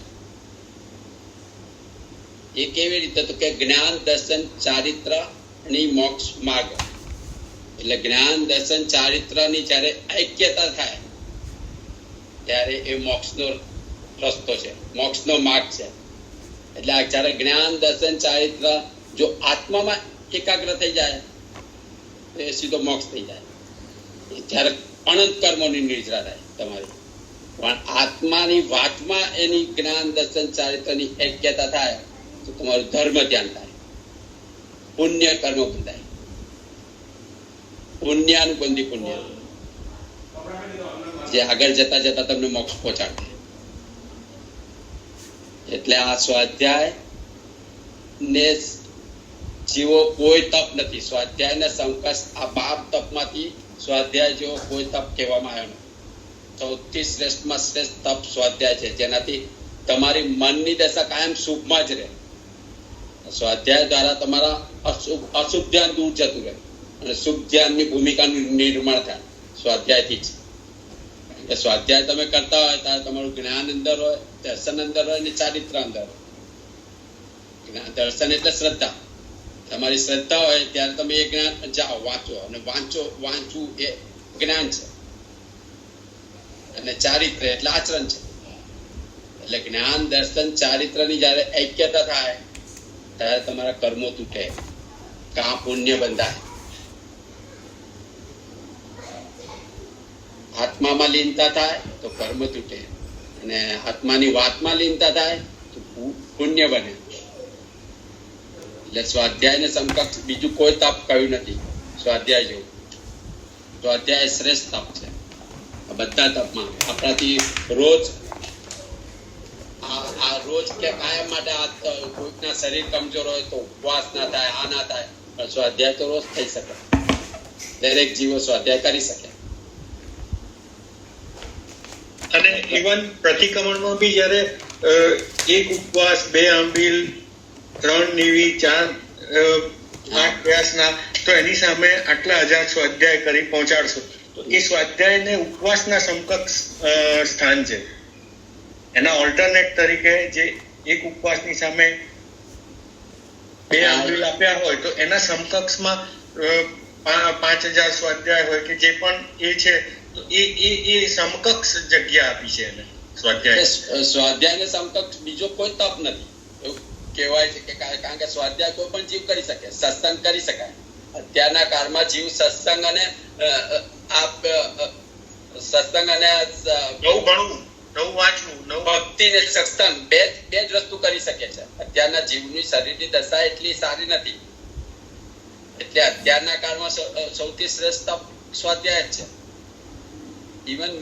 એ કેવી રીતે? તો કે જ્ઞાન દર્શન ચારિત્ર ની મોક્ષ માર્ગ. એટલે જ્ઞાન દર્શન ચારિત્રની જ્યારે ઐક્યતા થાય ત્યારે એ મોક્ષનો રસ્તો છે, મોક્ષનો માર્ગ છે. એટલે આ જ્યારે જ્ઞાન દર્શન ચારિત્ર જો આત્મામાં એકાગ્ર થઈ જાય તો એ સીધો મોક્ષ થઈ જાય. જ્યારે અનંત કર્મોની નિર્જરા થાય તમારી, પણ આત્માની વાતમાં એની જ્ઞાન દર્શન ચારિત્રની ઐક્યતા થાય તો તમારું ધર્મ ધ્યાન થાય, પુણ્ય કર્મ બંધાય, પુણ્યાનુબંધી પુણ્ય, જે આગળ જતા જતા તમને મોક્ષ પહોંચાડે. એટલે આ સ્વાધ્યાય ને જેવો કોઈ તપ નથી. સ્વાધ્યાય ને સમકક્ષ આ 12 તપમાંથી સ્વાધ્યાય જેવો કોઈ તપ કહેવામાં આવ્યો નથી. સૌથી શ્રેષ્ઠમાં શ્રેષ્ઠ તપ સ્વાધ્યાય છે, જેનાથી તમારી મનની દશા કાયમ સુખમાં જ રહે. સ્વાધ્યાય દ્વારા તમારા અશુભ ધ્યાન દૂર જતું રહે અને શુભ ધ્યાનની ભૂમિકાનું નિર્માણ થાય સ્વાધ્યાયથી જ. એટલે સ્વાધ્યાય તમે કરતા હોય ત્યારે તમારું જ્ઞાન અંદર હોય, દર્શન અંદર હોય અને ચારિત્ર અંદર હોય. દર્શન એટલે શ્રદ્ધા. તમારી શ્રદ્ધા હોય ત્યારે તમે એ જ્ઞાન જાઓ, વાંચો, અને વાંચવું એ જ્ઞાન છે. અને ચારિત્ર એટલે આચરણ છે. એટલે જ્ઞાન દર્શન ચારિત્રની જયારે ઐક્યતા થાય ત્યારે તમારા કર્મો તૂટે, કામ પુણ્ય બંધાય. આત્મામાં લીનતા થાય તો કર્મ તૂટે, અને આત્માની વાતમાં લીનતા થાય તો પુણ્ય બને. એટલે સ્વાધ્યાયને સમકક્ષ બીજું કોઈ તપ કહ્યું નથી સ્વાધ્યાય જેવું. સ્વાધ્યાય શ્રેષ્ઠ તપ છે બધા તપમાં. આપણાથી રોજ આ રોજ કે કાયમ માટે કોઈકના શરીર કમજોર હોય તો ઉપવાસ ના થાય, આ ના થાય, પણ સ્વાધ્યાય તો રોજ થઈ શકે. દરેક જીવો સ્વાધ્યાય કરી શકે. અને ઇવન પ્રતિક્રમણમાં બી જ્યારે એક ઉપવાસ, 2 આંબીલ, 3 નીવી, 8 વ્યાસના, તો એની સામે આટલા 1000 સ્વાધ્યાય કરી પહોંચાડશો, તો એ સ્વાધ્યાયને ઉપવાસના સમકક્ષ સ્થાન છે. એના ઓલ્ટરનેટ તરીકે જે એક ઉપવાસની સામે 2 આંબીલ આપ્યા હોય તો એના સમકક્ષમાં 5000 સ્વાધ્યાય હોય કે જે પણ એ છે, તો એ સમકક્ષ જગ્યા આપી છે એને સ્વાધ્યાયને સમકક્ષ બીજો કોઈ તપ નથી એવું કહેવાય છે કે કારણ કે સ્વાધ્યાય કોઈ પણ જીવ કરી શકે, સત્સંગ કરી શકાય. અત્યારના કાળમાં જીવ સત્સંગ અને નવું ભણવું, નવું વાંચવું, નવું ભક્તિ ને સત્સંગ બે જ વસ્તુ કરી શકે છે. અત્યારના જીવની શરીરની દશા એટલી સારી નથી, એટલે અત્યારના કાળમાં સૌથી શ્રેષ્ઠ તપ સ્વાધ્યાય જ છે. ઇવન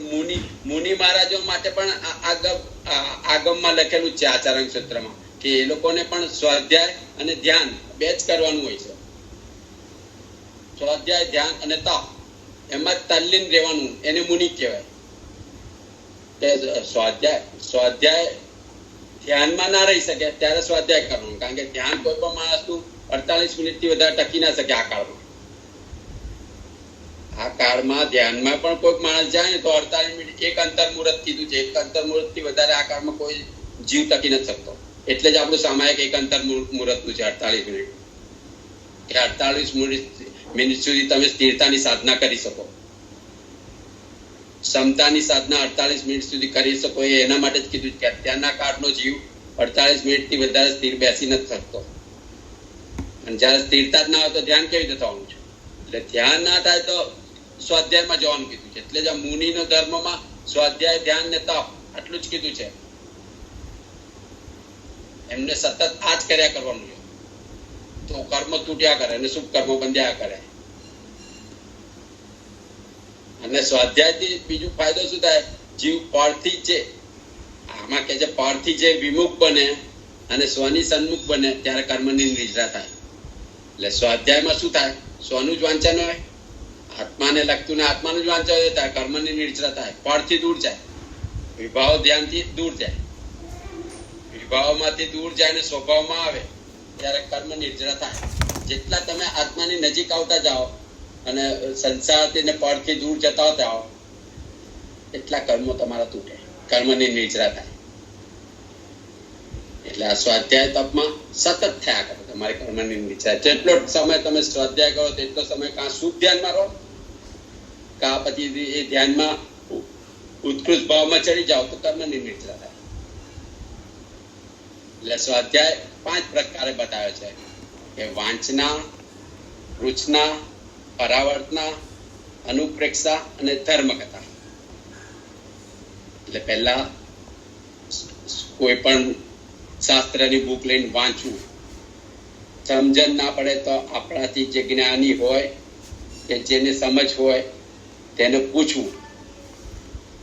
મુનિ મહારાજો માટે પણ આગમમાં લખેલું છે આચરણ સૂત્રમાં કે એ લોકોને પણ સ્વાધ્યાય અને ધ્યાન બે જ કરવાનું હોય છે. સ્વાધ્યાય, ધ્યાન અને તપ એમાં તલ્લીન રહેવાનું, એને મુનિ કહેવાય. સ્વાધ્યાય ધ્યાનમાં ના રહી શકે ત્યારે સ્વાધ્યાય કરવાનું, કારણ કે ધ્યાન કોઈ પણ માણસનું 48 મિનિટથી વધારે ટકી ના શકે. આ કાળમાં ધ્યાનમાં પણ કોઈ માણસ જાય ને તો 48 મિનિટ, એક અંતર મુહૂર્ત કીધું છે, એક અંતર મુહૂર્ત થી વધારે આ કાળમાં કોઈ જીવ ટકી નથી શકતો. એટલે જ આપણું સામાયિક એક અંતર મુહૂર્તનું છે 48 મિનિટ. કે 48 મિનિટ સુધી તમે સ્થિરતાની સાધના કરી શકો, ક્ષમતાની સાધના 48 મિનિટ સુધી કરી શકો. એ એના માટે જ કીધું કે અત્યારના કાળનો જીવ 48 મિનિટથી વધારે સ્થિર બેસી નથી શકતો. અને જયારે સ્થિરતા જ ના હોય તો ધ્યાન કેવી રીતે થવાનું છે? એટલે ધ્યાન ના થાય તો સ્વાધ્યાયમાં જવાનું કીધું છે. એટલે જ મુનિનો ધર્મમાં સ્વાધ્યાય, ધ્યાન ને તપ આટલું જ કીધું છે. એમને સતત આ જ કર્યા કરવાનું છે, તો કર્મ તૂટ્યા કરે અને શુભ કર્મ બંધ્યા કરે. અને સ્વાધ્યાયથી બીજું ફાયદો શું થાય? જીવ પરથી જે આમાં કે છે પરથી જે વિમુખ બને અને સ્વની સન્મુખ બને ત્યારે કર્મની નિદ્રા થાય. એટલે સ્વાધ્યાયમાં શું થાય? સ્વનું જ વાંચન હોય, આત્માને લગતું ને આત્માનું જ વાંચન હોય ત્યારે કર્મની નિર્જરા થાય. પરથી દૂર જાય, વિભાવ ધ્યાનથી દૂર જાય. વિભાવમાંથી દૂર જાય અને સ્વભાવમાં આવે ત્યારે કર્મ નિર્જરા થાય. જેટલા તમે આત્માની નજીક આવતા જાઓ અને સંસારથી ને પરથી દૂર જતા જાઓ એટલા કર્મો તમારા તૂટે, કર્મની નિર્જરા થાય. એટલે આ સ્વાધ્યાય તપમાં સતત થયા કરો તમારી કર્મની નિર્જરા. જેટલો સમય તમે સ્વાધ્યાય કરો તેટલો સમય કાં શુદ્ધ ધ્યાનમાં રહો, કાં પછી એ ધ્યાનમાં ઉત્કૃષ્ટ ભાવમાં ચડી જાઓ તો કર્મની નિર્જરા થાય. એટલે સ્વાધ્યાય 5 પ્રકારે બતાવે છે કે વાંચના, રૂચના, પરાવર્તના, અનુપ્રેક્ષા અને ધર્મકથા. એટલે પહેલા કોઈ પણ શાસ્ત્રની બુક લઈને વાંચવું, સમજણ ના પડે તો આપણાથી જે જ્ઞાની હોય કે જેને સમજ હોય તેને પૂછવું,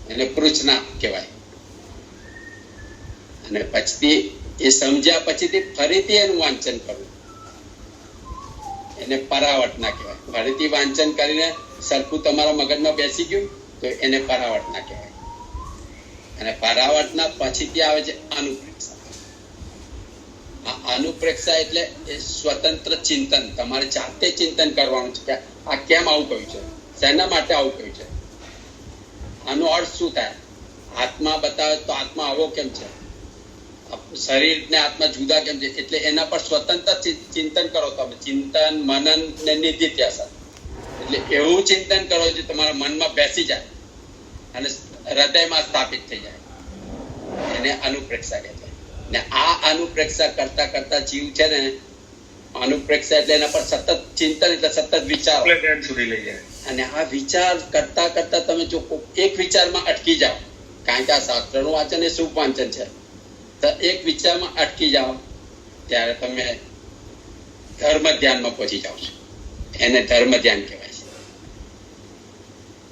એને પૃચ્છના કહેવાય. અને પછી એ સમજ્યા પછીથી ફરીથી એનું વાંચન કરવું, એને પરાવર્તના કહેવાય. ફરીથી વાંચન કરીને સરખું તમારા મગજમાં બેસી ગયું તો એને પરાવર્તના કહેવાય. અને પરાવર્તના પછીથી આવે છે અનુપ્રેક્ષા. આ અનુપ્રેક્ષા એટલે એ સ્વતંત્ર ચિંતન, તમારે જાતે ચિંતન કરવાનું છે કે આ કેમ આવું કહ્યું છે, શેના માટે આવું કહ્યું છે, આનો અર્થ શું થાય. આત્મા બતાવે તો આત્મા આવો કેમ છે, શરીર ને આત્મા જુદા કેમ છે. એટલે એના પર સ્વતંત્ર ચિંતન કરો તમે. ચિંતન, મનન ને નિધિધ્યાસન. એટલે એવું ચિંતન કરો જે તમારા મનમાં બેસી જાય અને હૃદયમાં સ્થાપિત થઈ જાય, એને અનુપ્રેક્ષા કહે છે. ને આ અનુપ્રેક્ષા કરતા કરતા જીવ છે ને, અનુપ્રેક્ષા એટલે એના પર સતત ચિંતન, એટલે સતત વિચાર સુધી લઈ જાય. અને આ વિચાર કરતા કરતા તમે જો એક વિચારમાં અટકી જાઓ, કારણ કે આ શાસ્ત્રનું વાંચન એ શુભ વાંચન છે, તો એક વિચારમાં અટકી જાઓ ત્યારે તમે ધર્મ ધ્યાનમાં પહોંચી જાઓ છો. એને ધર્મ ધ્યાન કહેવાય છે.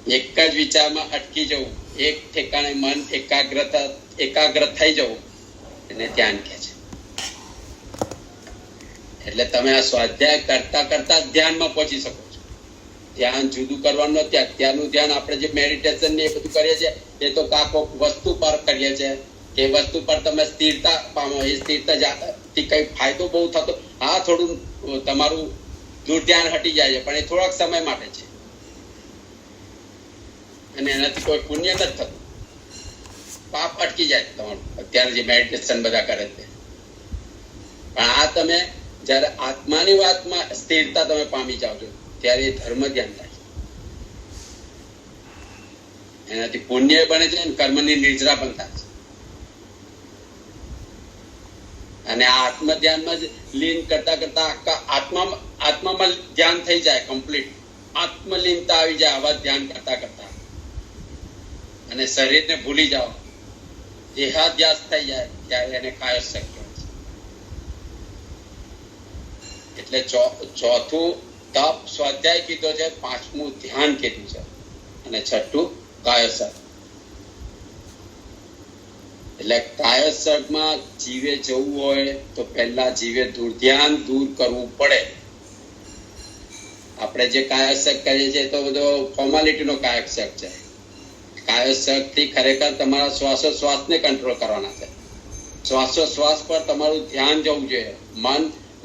એક જ વિચારમાં અટકી જવું, એક ઠેકાણે મન એકાગ્ર થઈ જવું, એને ધ્યાન કહે છે. એટલે તમે આ સ્વાધ્યાય કરતા કરતા ધ્યાનમાં પહોંચી શકો છો. ધ્યાન જુદું કરવાનું નથી. અત્યારનું ધ્યાન આપણે જે મેડિટેશન ને એ બધું કરીએ છીએ એ તો કાકો વસ્તુ પર કરીએ છીએ. એ વસ્તુ પર તમે સ્થિરતા પામો. એ સ્થિરતાથી કઈ ફાયદો બહુ થતો, હા થોડું તમારું દુર્ધ્યાન હટી જાય છે, પણ એ થોડાક સમય માટે છે અને એનાથી કોઈ પુણ્ય નથી થતું. પાપ અટકી જાય તમારું અત્યારે જે મેડિટેશન બધા કરે છે. પણ આ તમે જયારે આત્માની વાતમાં સ્થિરતા તમે પામી જાઓ છો ત્યારે એ ધર્મ ધ્યાન થાય. એનાથી પુણ્ય બને છે અને કર્મની નિર્જરા પણ થાય છે. અને આ આત્મ ધ્યાનમાં જ લીન કરતા કરતા આત્મામાં ધ્યાન થઈ જાય કમ્પ્લીટ. આત્મલીનતા આવી જાય આવા ધ્યાન કરતા કરતા, અને શરીરને ભૂલી જાઓ, દેહાધ્યાસ થઈ જાય ત્યારે એને કાયસ્થ કહેવાય છે. એટલે ચોથું તપ સ્વાધ્યાય કીધો છે, પાંચમું ધ્યાન કીધું છે, અને છઠ્ઠું કાયસર્ગ. એટલે કાયસર્ગમાં જીવે જવું હોય તો પહેલા જીવે ધ્યાન દૂર કરવું પડે. આપણે જે કાયસર્ગ કરીએ છીએ તો બધો ફોર્માલિટીનો કાયસર્ગ છે. કાયસર્ગ થી ખરેખર તમારા શ્વાસોશ્વાસને કંટ્રોલ કરવાના છે. શ્વાસોશ્વાસ પર તમારું ધ્યાન જવું જોઈએ.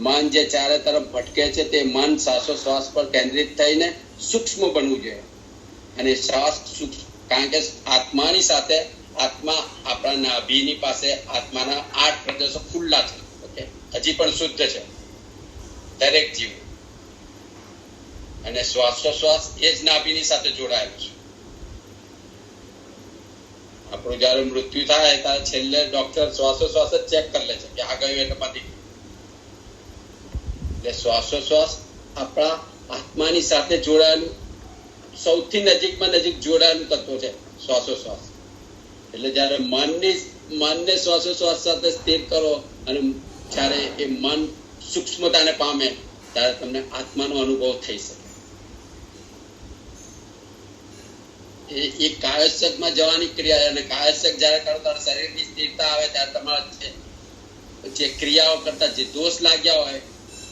મન જે ચારે તરફ ભટકે છે તે મન શ્વાસોશ્વાસ પર કેન્દ્રિત થઈને સૂક્ષ્મ બનવું જોઈએ. અને શ્વાસ સૂક્ષ્મ, કારણ કે આત્માની સાથે આત્મા આપણા નાભીની પાસે આત્માના 8 પ્રદેશો ખુલ્લા છે. ઓકે, હજી પણ શુદ્ધ છે દરેક જીવ. અને શ્વાસોશ્વાસ એ જ નાભીની સાથે જોડાયેલું છે. આપણું જયારે મૃત્યુ થાય ત્યારે છેલ્લે ડોક્ટર શ્વાસોશ્વાસ જ ચેક કરી લે છે કે આ ગયું એટલે પતી ગયું. એટલે શ્વાસોશ્વાસ આપણા આત્માની સાથે જોડાયેલું સૌથી નજીકમાં નજીક જોડાયેલું તત્વ છે શ્વાસોશ્વાસ. એટલે જયારે મનને શ્વાસોશ્વાસ સાથે સ્થિર કરો અને જ્યારે એ મન સૂક્ષ્મતાને પામે ત્યારે તમને આત્માનો અનુભવ થઈ શકે. એ કાયસર્ગમાં જવાની ક્રિયા. અને કાયસર્ગ જયારે કરો ત્યારે શરીરની સ્થિરતા આવે ત્યારે તમારા જે ક્રિયાઓ કરતા જે દોષ લાગ્યા હોય,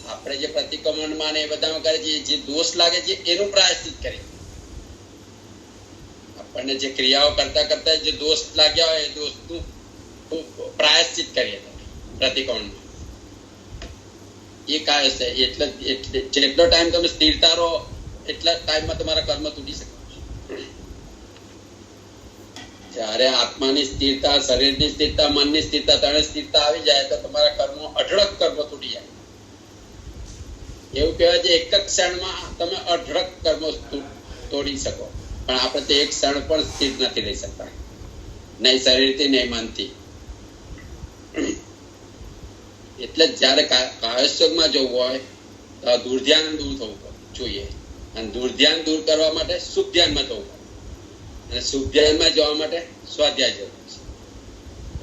આપણે જે પ્રતિક્રમણમાં ને એ બધામાં કરીએ છીએ, જે દોષ લાગે છે એનું પ્રાયશ્ચિત કરીએ. આપણને જે ક્રિયાઓ કરતા કરતા જે દોષ લાગ્યા હોય એ દોષનું પ્રાયશ્ચિત કરીએ પ્રતિક્રમણમાં. એ કાયસ્થ. એટલે જેટલો ટાઈમ તમે સ્થિરતા રહો એટલા ટાઈમમાં તમારા કર્મ તૂટી શકે. જ્યારે આત્માની સ્થિરતા, શરીરની સ્થિરતા, મનની સ્થિરતા, ત્રણે સ્થિરતા આવી જાય તો તમારા કર્મો અઢળક કર્મો તૂટી જાય. એવું કહેવાય છે એક જ ક્ષણમાં તમે અઢળક કર્મો તોડી શકો. પણ આપણે તો એક ક્ષણ પણ સ્થિર નથી રહી શકતા, નહીં શરીરથી નહીં મનથી. એટલે જયારે કાયસર્ગમાં જવું હોય તો દુર્ધ્યાન દૂર થવું જોઈએ. અને દુર્ધ્યાન દૂર કરવા માટે શુભ ધ્યાનમાં જવું પડે. અને શુભ ધ્યાનમાં જવા માટે સ્વાધ્યાય જવું છે.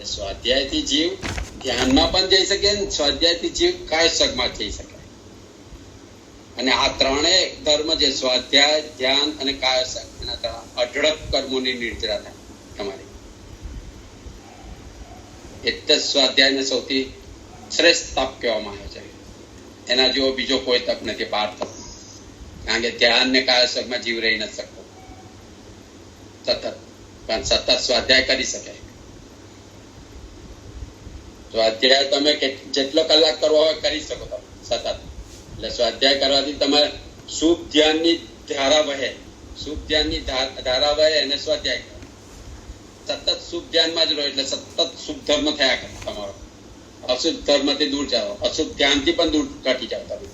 સ્વાધ્યાયથી જીવ ધ્યાનમાં પણ જઈ શકે, સ્વાધ્યાયથી જીવ કાયસર્ગમાં જઈ શકે. અને આ ત્રણેય ધર્મ જે સ્વાધ્યાય, ધ્યાન અને કાયસર્ગ, એના અઢળક કર્મોની નિર્જરા થાય તમારી. એટલે સ્વાધ્યાયને સૌથી શ્રેષ્ઠ તપ કહેવામાં આવે છે. એના જેવો બીજો કોઈ તપ નથી બહાર તપ. કારણ કે ધ્યાન ને કાયસર્ગમાં જીવ રહી નથી શકતો સતત, પણ સતત સ્વાધ્યાય કરી શકે. સ્વાધ્યાય તમે જેટલો કલાક કરવો હોય કરી શકો તમે સતત. એટલે સ્વાધ્યાય કરવાથી તમારે શુભ ધ્યાનની ધારા વહે. શુભ ધ્યાનની ધારા વહે એને સ્વાધ્યાય કરો. સતત શુભ ધ્યાનમાં જ રહો એટલે સતત શુભ ધર્મ થયા કરે તમારો. અશુભ ધર્મથી દૂર જાઓ, અશુભ ધ્યાનથી પણ દૂર કાઢી જાઓ તમે.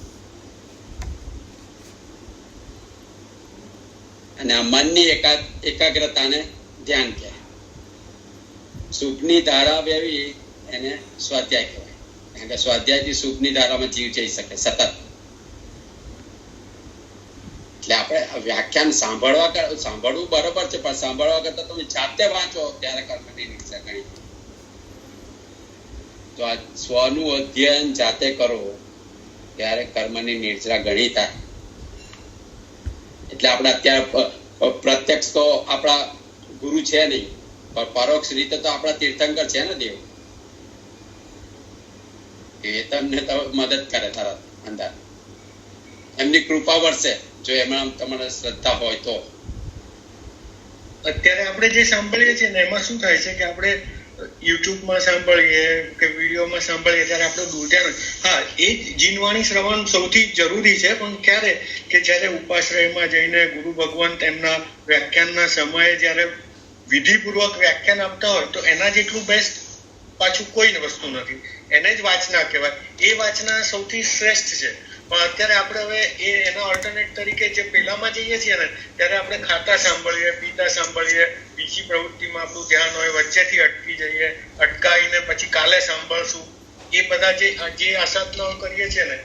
અને આ મનની એકાગ્રતાને ધ્યાન કહેવાય. શુભની ધારા વહેવી એને સ્વાધ્યાય કહેવાય. કારણ કે સ્વાધ્યાયથી શુભની ધારામાં જીવ જઈ શકે સતત. એટલે આપણે વ્યાખ્યાન સાંભળવું બરોબર છે, પણ સાંભળવા કરતા તમે જાતે વાંચો ત્યારે કર્મની નિર્જરા ગણી. તો આ સ્વનું અધ્યયન જાતે કરો ત્યારે કર્મની નિર્જરા ગણી થાય. એટલે આપણે અત્યારે પ્રત્યક્ષ તો આપણા ગુરુ છે નહીં, પણ પરોક્ષ રીતે તો આપણા તીર્થંકર છે ને દેવ. એ તમને તો મદદ કરે તરત અંદર. એમની કૃપા વર્ષે જો એમાં તમારે શ્રદ્ધા હોય તો. અત્યારે આપણે જે સાંભળીએ છીએ ને એમાં શું થાય છે કે આપણે યુટ્યુબમાં સાંભળીએ કે વિડીયોમાં સાંભળીએ ત્યારે આપણું દૂર હા એ જીનવાણી શ્રવણ સૌથી જરૂરી છે, પણ ક્યારે કે જ્યારે ઉપાશ્રયમાં જઈને ગુરુ ભગવાન તેમના વ્યાખ્યાનના સમયે જ્યારે વિધિપૂર્વક વ્યાખ્યાન આપતા હોય તો એના જેટલું બેસ્ટ પાછું કોઈ વસ્તુ નથી. એને જ વાંચના કહેવાય. એ વાંચના સૌથી શ્રેષ્ઠ છે. પણ અત્યારે આપણે હવે એના ઓલ્ટરનેટ તરીકે જે પેલામાં જઈએ છીએ ને ત્યારે આપણે ખાતા સાંભળીએ, પીતા સાંભળીએ, બીજી પ્રવૃત્તિમાં આપણું ધ્યાન હોય, વચ્ચેથી અટકી જઈએ, અટકાવીને પછી કાલે સાંભળશું. એ બધા જે આસાધનાઓ કરીએ છીએ ને,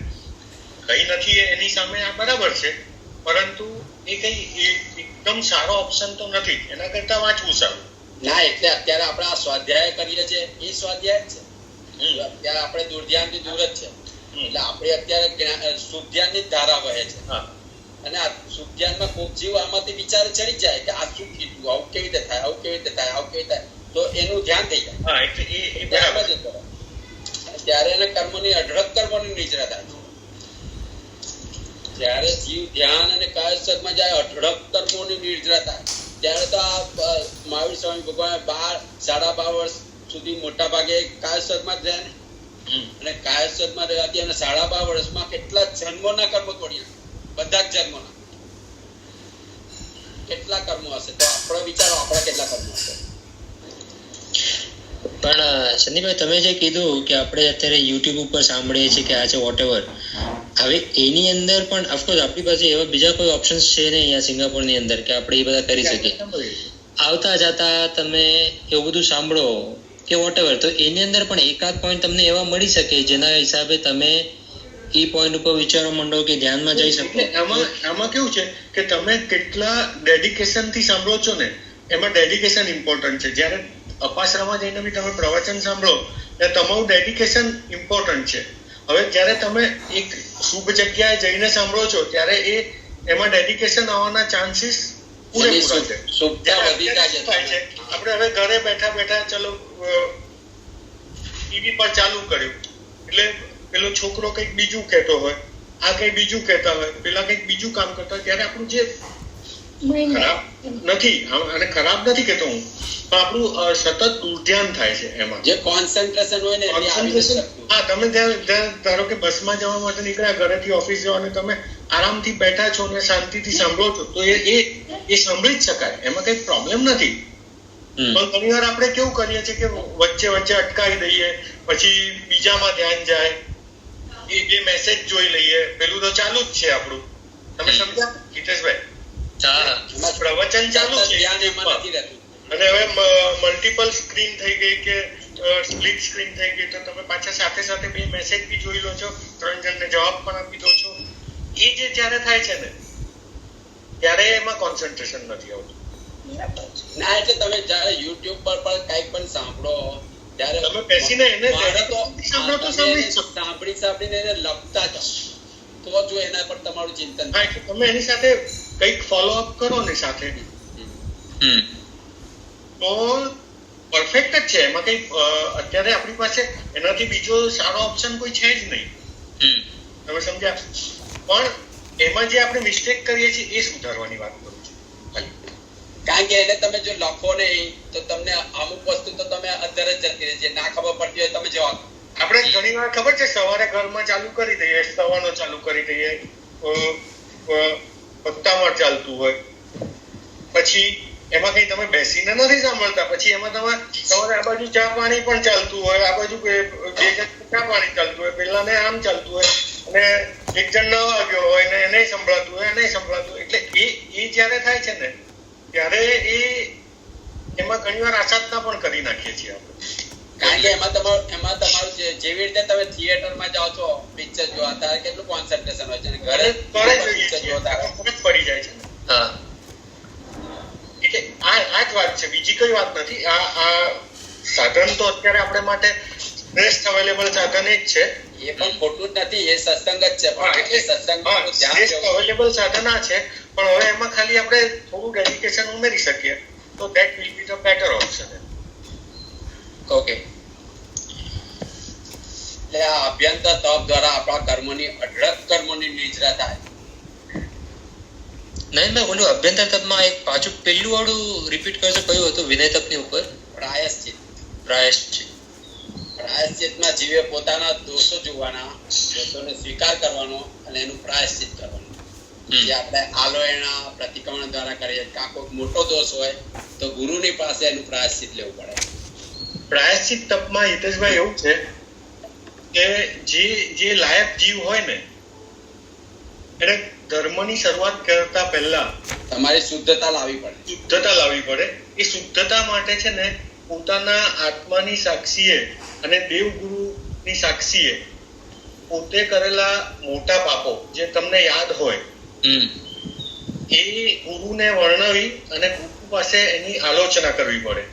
કઈ નથી એની સામે આ બરાબર છે, પરંતુ એ કઈ એકદમ સારો ઓપ્શન તો નથી. એના કરતા વાંચવું સારું. ના, એટલે અત્યારે આપણે આ સ્વાધ્યાય કરીએ છીએ એ સ્વાધ્યાય જ છે. અત્યારે આપણે દુર્ધ્યાનથી દૂર જ છે. એટલે આપણે અત્યારે શુભ ધ્યાનની જ ધારા વહે છે. અને આ શુભ ધ્યાનમાં કોક જીવ આમાંથી વિચાર ચડી જાય કે આ શું કીધું, આવું કેવી રીતે થાય, આવું કેવી રીતે થાય, આવું કેવી રીતે થાય, તો એનું ધ્યાન થઈ જાય. હા, એટલે એ બરાબર છે. ત્યારે એને કર્મની અઢળક કર્મોની નિજરા થાય છે. જ્યારે જીવ ધ્યાન અને કાય સદમાં જાય, અઢળક કર્મોની નિર્જરા થાય, ત્યારે તો આ મહાવીર સ્વામી ભગવાન 12-12.5 વર્ષ સુધી મોટા ભાગે કાય સદમાં જ રહે ને. અને કાયસદમાં રહેવાથી અને 12.5 વર્ષમાં કેટલા જન્મોના કર્મો તોડ્યા, બધા જ જન્મોના કેટલા કર્મો હશે. તો આપણો વિચારો આપણા કેટલા કર્મો હશે. પણ સંદીપભાઈ, તમે જે કીધું કે આપણે અત્યારે યુટ્યુબ ઉપર સાંભળીએ છીએ કે આ છે વોટેવર, હવે એની અંદર પણ ઓફકોર્સ આપણી પાસે એવા બીજા કોઈ ઓપ્શન્સ છે નહીં અહીંયા સિંગાપોરની અંદર કે આપણે એ બધા કરી શકીએ. આવતા જતા તમે એવું બધું સાંભળો કે વોટેવર, તો એની અંદર પણ એકાદ પોઈન્ટ તમને એવા મળી શકે જેના હિસાબે તમે એ પોઈન્ટ ઉપર વિચારવા માંડો કે ધ્યાનમાં જઈ શકો. આમાં કેવું છે કે તમે કેટલા ડેડિકેશન થી સાંભળો છો ને, એમાં ડેડિકેશન ઇમ્પોર્ટન્ટ છે. જ્યારે અપાશ્રમમાં જઈને બી તમે પ્રવચન સાંભળો ત્યારે તમારું ડેડિકેશન ઇમ્પોર્ટન્ટ છે. હવે જ્યારે તમે એક શુભ જગ્યાએ જઈને સાંભળો છો ત્યારે એમાં ડેડિકેશન આવવાના ચાન્સીસ પૂરેપૂરા છે. આપણે હવે ઘરે બેઠા બેઠા ચલો ટીવી પર ચાલુ કર્યું એટલે પેલો છોકરો કંઈક બીજું કહેતો હોય, આ કંઈ બીજું કહેતા હોય, પેલા કંઈક બીજું કામ કરતા હોય, ત્યારે આપણું જે ખરાબ નથી, અને ખરાબ નથી કહેતો હું, પણ આપણું સતત દુર્ધ્યાન થાય છે. એમાં જે કોન્સન્ટ્રેશન હોય ને, હા, તમે ધારો કે બસમાં જવા માટે નીકળ્યા, ઘરેથી ઓફિસ જવાનું, તમે આરામથી બેઠા છો અને શાંતિથી સાંભળો છો, તો એ સાંભળી જ શકાય, એમાં કઈ પ્રોબ્લેમ નથી. પણ ઘણી વાર આપણે કેવું કરીએ છીએ કે વચ્ચે વચ્ચે અટકાવી દઈએ, પછી બીજામાં ધ્યાન જાય, એ મેસેજ જોઈ લઈએ, પેલું તો ચાલુ જ છે આપણું. તમે સમજ્યા હિતેશભાઈ? પ્રવચન ચાલુ છે અને હવે મલ્ટિપલ સ્ક્રીન થઈ ગઈ કે સ્પ્લિટ સ્ક્રીન થઈ ગઈ, તો તમે પાછા સાથે સાથે બે મેસેજ બી જોઈ લો છો, 3 જણને જવાબ પણ આપી દો છો. એ જે જ્યારે થાય છે ને ત્યારે એમાં કોન્સન્ટ્રેશન નથી આવતું. ના, એટલે તમે જ્યારે યુટ્યુબ પર પણ કંઈક પણ સાંભળો ત્યારે તમે બેસીને એને સાંભળીને એને લખતા જાઓ, તો જો એના પર તમારું ચિંતન થાય. તમે એની સાથે કંઈક ફોલો અપ કરો ને સાથે, તો પરફેક્ટ જ છે. એમાં કઈ અત્યારે આપણી પાસે એનાથી બીજો સારો ઓપ્શન કોઈ છે જ નહીં. તમે સમજ્યા? પણ એમાં જે આપણે મિસ્ટેક કરીએ છીએ એ સુધારવાની વાત કરું છું. કારણ કે એને તમે જો લખો નહીં તો તમને અમુક વસ્તુ તો તમે અંદર જ જતી રહે છે, ના ખબર પડતી હોય તમે જવાબ. આપણે ઘણી વાર ખબર છે સવારે ઘરમાં ચાલુ કરી દઈએ, સવારનો ચાલુ કરી દઈએ, પત્તામાં ચાલતું હોય, પછી એમાં કઈ તમે બેસીને નથી સાંભળતા, પછી એમાં તમારે આ બાજુ ચા પાણી પણ ચાલતું હોય, આ બાજુ બે ચા પાણી ચાલતું હોય, પેલાને આમ ચાલતું હોય, અને એક જણ ન વાગ્યો હોય ને એને સંભળાતું હોય, એને સંભળાતું હોય. એટલે એ જયારે થાય છે ને ત્યારે એમાં ઘણી વાર આસાધના પણ કરી નાખીએ છીએ આપણે. કારણ કે એમાં તમારું જેવી રીતે તમે થિયેટરમાં જાઓ છો પિક્ચર જોવા, ત્યારે કેટલું કોન્સન્ટ્રેશન હોય છે, ઘરે પિક્ચર જોતા પડી જાય છે. હા, એટલે આ જ વાત છે, બીજી કઈ વાત નથી. આ સાધન તો અત્યારે આપણે માટે બેસ્ટ અવેલેબલ સાધન જ છે. એ પણ ખોટું જ નથી, એ સત્સંગ જ છે. બેસ્ટ અવેલેબલ સાધન આ છે, પણ હવે એમાં ખાલી આપણે થોડું ડેડિકેશન ઉમેરી શકીએ તો that will be the better option. Okay, એટલે આ અભ્યંતર તપ દ્વારા આપણા કર્મોની અઢળક કર્મોની નિજરા થાય. નયનભાઈ ઓલું અભ્યંતર તપમાં એક પાછું પેલું વાળું રિપીટ કરશો, કયું હતું વિનય તપની ઉપર? પ્રાયશ્ચિત. પ્રાયશ્ચિત. પ્રાયશ્ચિતમાં જીવે પોતાના દોષો જોવાના, દોષોને સ્વીકાર કરવાનો અને એનું પ્રાયશ્ચિત કરવાનું. જે આપણે આલોયણા પ્રતિક્રમણ દ્વારા કરીએ, કાં કોઈ મોટો દોષ હોય તો ગુરુની પાસે એનું પ્રાયશ્ચિત લેવું પડે. પ્રાયશ્ચિત તપમાં હિતેશભાઈ એવું છે કે જે લાયક જીવ હોય ને એને ધર્મની શરૂઆત કરતા પહેલા તમારી શુદ્ધતા લાવવી પડે. એ શુદ્ધતા માટે છે ને પોતાના આત્માની સાક્ષીએ અને દેવગુરુની સાક્ષીએ પોતે કરેલા મોટા પાપો જે તમને યાદ હોય એ ગુરુને વર્ણવી અને ગુરુ પાસે એની આલોચના કરવી પડે.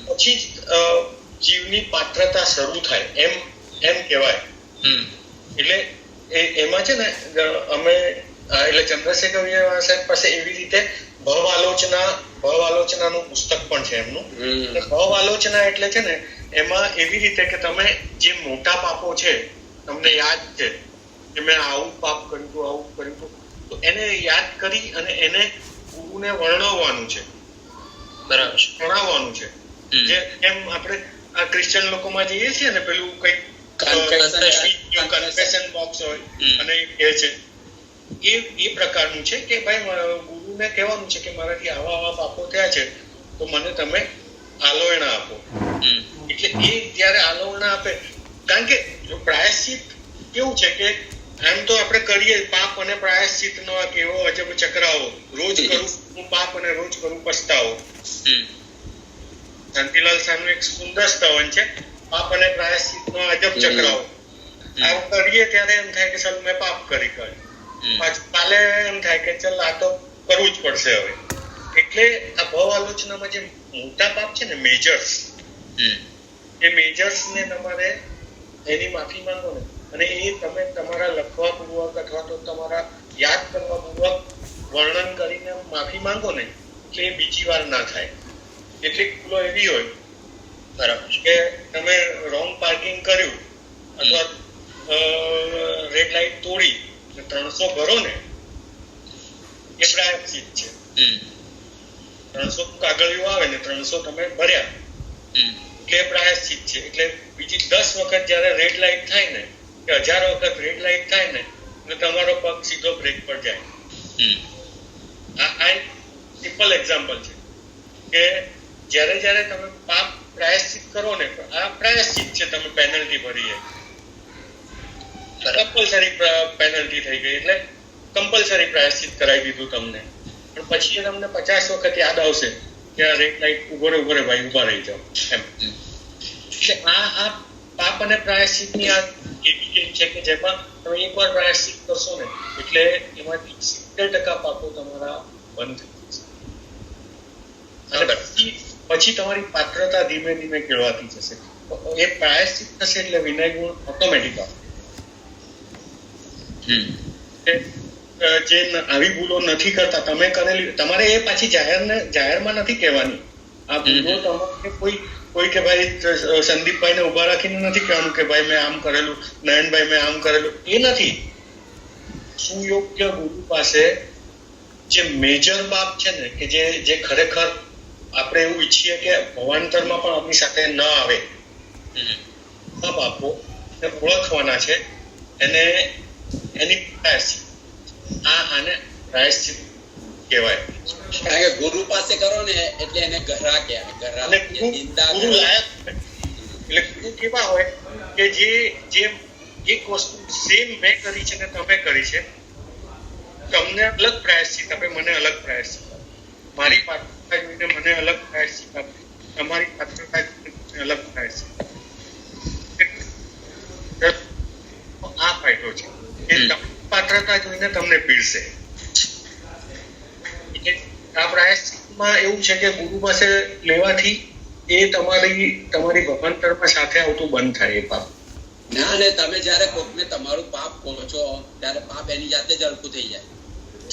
પછી જ જીવની પાત્રતા શરૂ થાય એમ કહેવાય. એટલે એમાં છે ને અમે એટલે ચંદ્રશેખર સાહેબ પાસે એવી રીતે ભવ આલોચનાનું પુસ્તક પણ છે એમનું. ભવ આલોચના એટલે છે ને એમાં એવી રીતે કે તમે જે મોટા પાપો છે તમને યાદ છે કે મેં આવું પાપ કર્યું હતું, આવું કર્યું હતું, તો એને યાદ કરી અને એને ગુરુને વર્ણવવાનું છે, બરાબર, જણાવવાનું છે. જે એમ આપણે આ ક્રિશ્ચિયન લોકોમાં જઈએ છીએ ને પેલું કઈક કન્ફેશન બોક્સ હોય અને એ છે એ પ્રકારનું છે કે ભાઈ ગુરુને કહેવાનું છે કે મારાથી આવા પાપો થયા છે તો મને તમે આલોયણા આપો. એટલે એ જ્યારે આલોયણા આપે, કારણ કે પ્રાયશ્ચિત કેવું છે કે આમ તો આપણે કરીએ પાપ અને પ્રાયશ્ચિત નો આ કેવો અજબ ચક્રાવો, રોજ કરું હું પાપ અને રોજ કરું પસ્તાવો. શાંતિલાલ સાહેબનું એક સુંદર સ્તવન છે, પાપ અને પ્રાયશ્ચિત નો અજબ ચક્રાવો. આમ કરીએ ત્યારે એમ થાય કે ચાલ મેં પાપ કરી કાઢ્યું, પાછું કાલે એમ થાય કે ચાલ આ તો કરવું જ પડશે હવે. એટલે આ ભવ આલોચનામાં જે મોટા પાપ છે ને મેજર્સ, એ મેજર્સ ને તમારે એની માફી માંગો ને અને એ તમે તમારા લખવા પૂર્વક અથવા તો તમારા યાદ કરવા પૂર્વક વર્ણન કરીને માફી માંગો ને એટલે એ બીજી વાર ના થાય. કેટલીક ભૂલો એવી હોય બરાબર કે તમે રોંગ પાર્કિંગ કર્યું અથવા રેડ લાઇટ તોડી 300 ભરો ને એ પ્રાયશ્ચિત છે. 300 કાગળિયો આવે ને 300 તમે ભર્યા એટલે પ્રાયશ્ચિત છે. એટલે બીજી 10 વખત જયારે રેડ લાઇટ થાય ને કે 1000 વખત રેડ લાઇટ થાય ને એટલે તમારો પગ સીધો બ્રેક પર જાય. આ સિમ્પલ એક્ઝામ્પલ છે કે જ્યારે તમે પાપ પ્રાયશ્ચિત કરો ને, આ પ્રાયશ્ચિત છે, તમે પેનલ્ટી ભરી કમ્પલસરી પેનલ્ટી થઈ ગઈ એટલે કમ્પલસરી પ્રાયશ્ચિત કરાવી દીધું તમને. પણ પછી તમને 50 વખત યાદ આવશે કે આ રેડ લાઇટ ઉભો રે ભાઈ, ઉભા રહી જાઓ એમ. એટલે આ પાપ અને પ્રાયશ્ચિતની આ એવી છે કે જેમાં તમે એકવાર પ્રાયશ્ચિત કરશો ને એટલે એમાંથી 70% પાપો તમારા બંધ થઈ જશે અને પછી તમારી પાત્રતા ધીમે ધીમે કેળવાતી જશે. એ પ્રાયશ્ચિત થશે એટલે વિનય ગુણ ઓટોમેટિક આવે. જે આવી ભૂલો નથી કરતા તમે કરેલી, તમારે એ પાછી જાહેરમાં નથી કહેવાની. આ ભૂલો તમારે કોઈ કે ભાઈ સંદીપભાઈને ઉભા રાખીને નથી કહેવાનું કે ભાઈ મેં આમ કરેલું, નયનભાઈ મેં આમ કરેલું, એ નથી. સુયોગ્ય ગુરુ પાસે જે મેજર બાપ છે ને કે જે ખરેખર આપણે એવું ઈચ્છીએ કે ભવાંતરમાં પણ આપણી સાથે ન આવે, આ બાપો ઓળખવાના છે એને એની પ્રાયશ્ચિત, આને પ્રાયશ્ચિત કહેવાય. કારણ કે ગુરુ પાસે કરો ને એટલે એને ગહરા કહેવાય. ગુરુ લાયક એટલે ગુરુ કેવા હોય કે જે એક વસ્તુ સેમ મેં કરી છે ને તમે કરી છે, તમને અલગ પ્રાયશ્ચિત આપે, મને અલગ પ્રાયશ્ચિત આપે. મારી પાત્રતા જોઈને મને અલગ પ્રાયશ્ચિત આપે, તમારી પાત્રતા જોઈને અલગ પ્રાયશ્ચિત આપે. આ ફાયદો છે કે પાત્રતા જોઈને તમને પીરસે. આ પ્રાયશ્ચિતમાં એવું છે કે ગુરુ પાસે લેવાથી એ તમારી ભવાંતરમાં સાથે આવતું બંધ થાય એ પાપ. ના, ને તમે જયારે કોકને તમારું પાપ કહો છો ત્યારે પાપ એની જાતે જ હલકું થઈ જાય.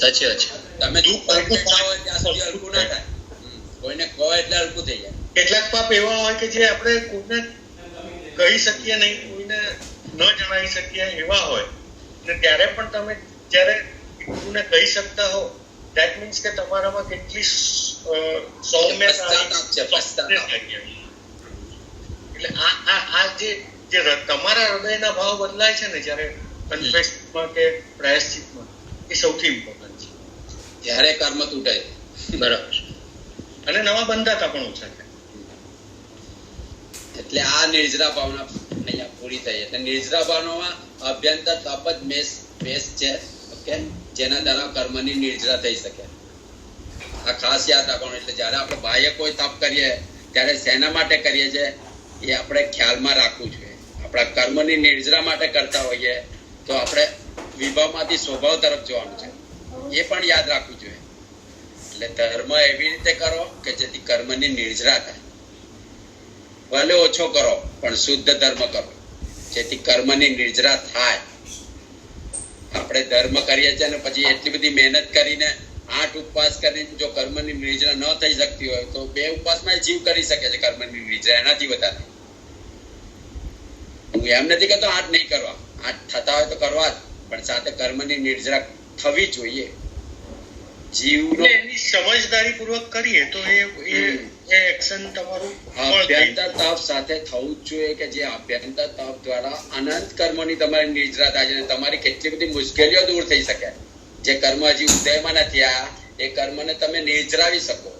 સાચી વાત છે. તમે દુઃખ હોય ત્યાં સુધી હલકું ના થાય, કોઈને કહો એટલે હલકું થઈ જાય. કેટલાક પાપ એવા હોય કે જે આપણે કોઈને કહી શકીએ નહીં, કોઈને ન જણાવી શકીએ એવા હોય, અને ત્યારે પણ તમે જયારે ગુરુને કહી શકતા હો ધેટ મીન્સ કે તમારામાં કેટલી સૌમ્યતા પશ્ચાતાપ છે, પશ્ચાતાપ. એટલે આ જે તમારા હૃદયના ભાવ બદલાય છે ને જ્યારે કન્ફેશનમાં કે પ્રાયશ્ચિતમાં, એ સૌથી ઇમ્પોર્ટન્ટ છે. ત્યારે કર્મ તૂટે. બરાબર. અને નવા બંધાતા પણ ઓછા થાય. એટલે આ નિર્જરા ભાવના અહીંયા પૂરી થઈ. એટલે નિર્જરા ભાવનામાં અભ્યંતર તપ જ બેસ છે, ઓકે, જેના દ્વારા કર્મની નિર્જરા થઈ શકે. આ ખાસ યાદ રાખવાનું. એટલે જ્યારે આપણે બાહ્ય કોઈ તપ કરીએ ત્યારે શેના માટે કરીએ છીએ એ આપણે ખ્યાલમાં રાખવું જોઈએ. આપણા કર્મની નિર્જરા માટે કરતા હોઈએ તો આપણે વિભાવમાંથી સ્વભાવ તરફ જવાનું છે, એ પણ યાદ રાખવું જોઈએ. એટલે ધર્મ એવી રીતે કરો કે જેથી કર્મની નિર્જરા થાય. ભલે ઓછો કરો પણ શુદ્ધ ધર્મ કરો જેથી કર્મની નિર્જરા થાય. આપણે ધર્મ કરીએ છીએ ને પછી એટલી બધી મહેનત કરીને 8 ઉપવાસ કરીને જો કર્મની નિર્જરા ન થઈ શકતી હોય તો 2 ઉપવાસમાં જીવ કરી શકે છે કર્મની નિર્જરા, એનાથી વધારે. હું એમ નથી કહેતો 8 નહીં કરવા, 8 થતા હોય તો કરવા જ, પણ સાથે કર્મની નિર્જરા થવી જોઈએ. જીવનો એની સમજદારી પૂર્વક કરીએ તો એ એક્શન તમારું અભ્યંતર તપ સાથે થવું જ જોઈએ કે જે અભ્યંતર તપ દ્વારા અનંત કર્મોની તમારી નિર્જરા થાય છે અને તમારી કેટલી બધી મુશ્કેલીઓ દૂર થઈ શકે. જે કર્મ હજી ઉદયમાં નથી આ, એ કર્મને તમે નિર્જરાવી શકો.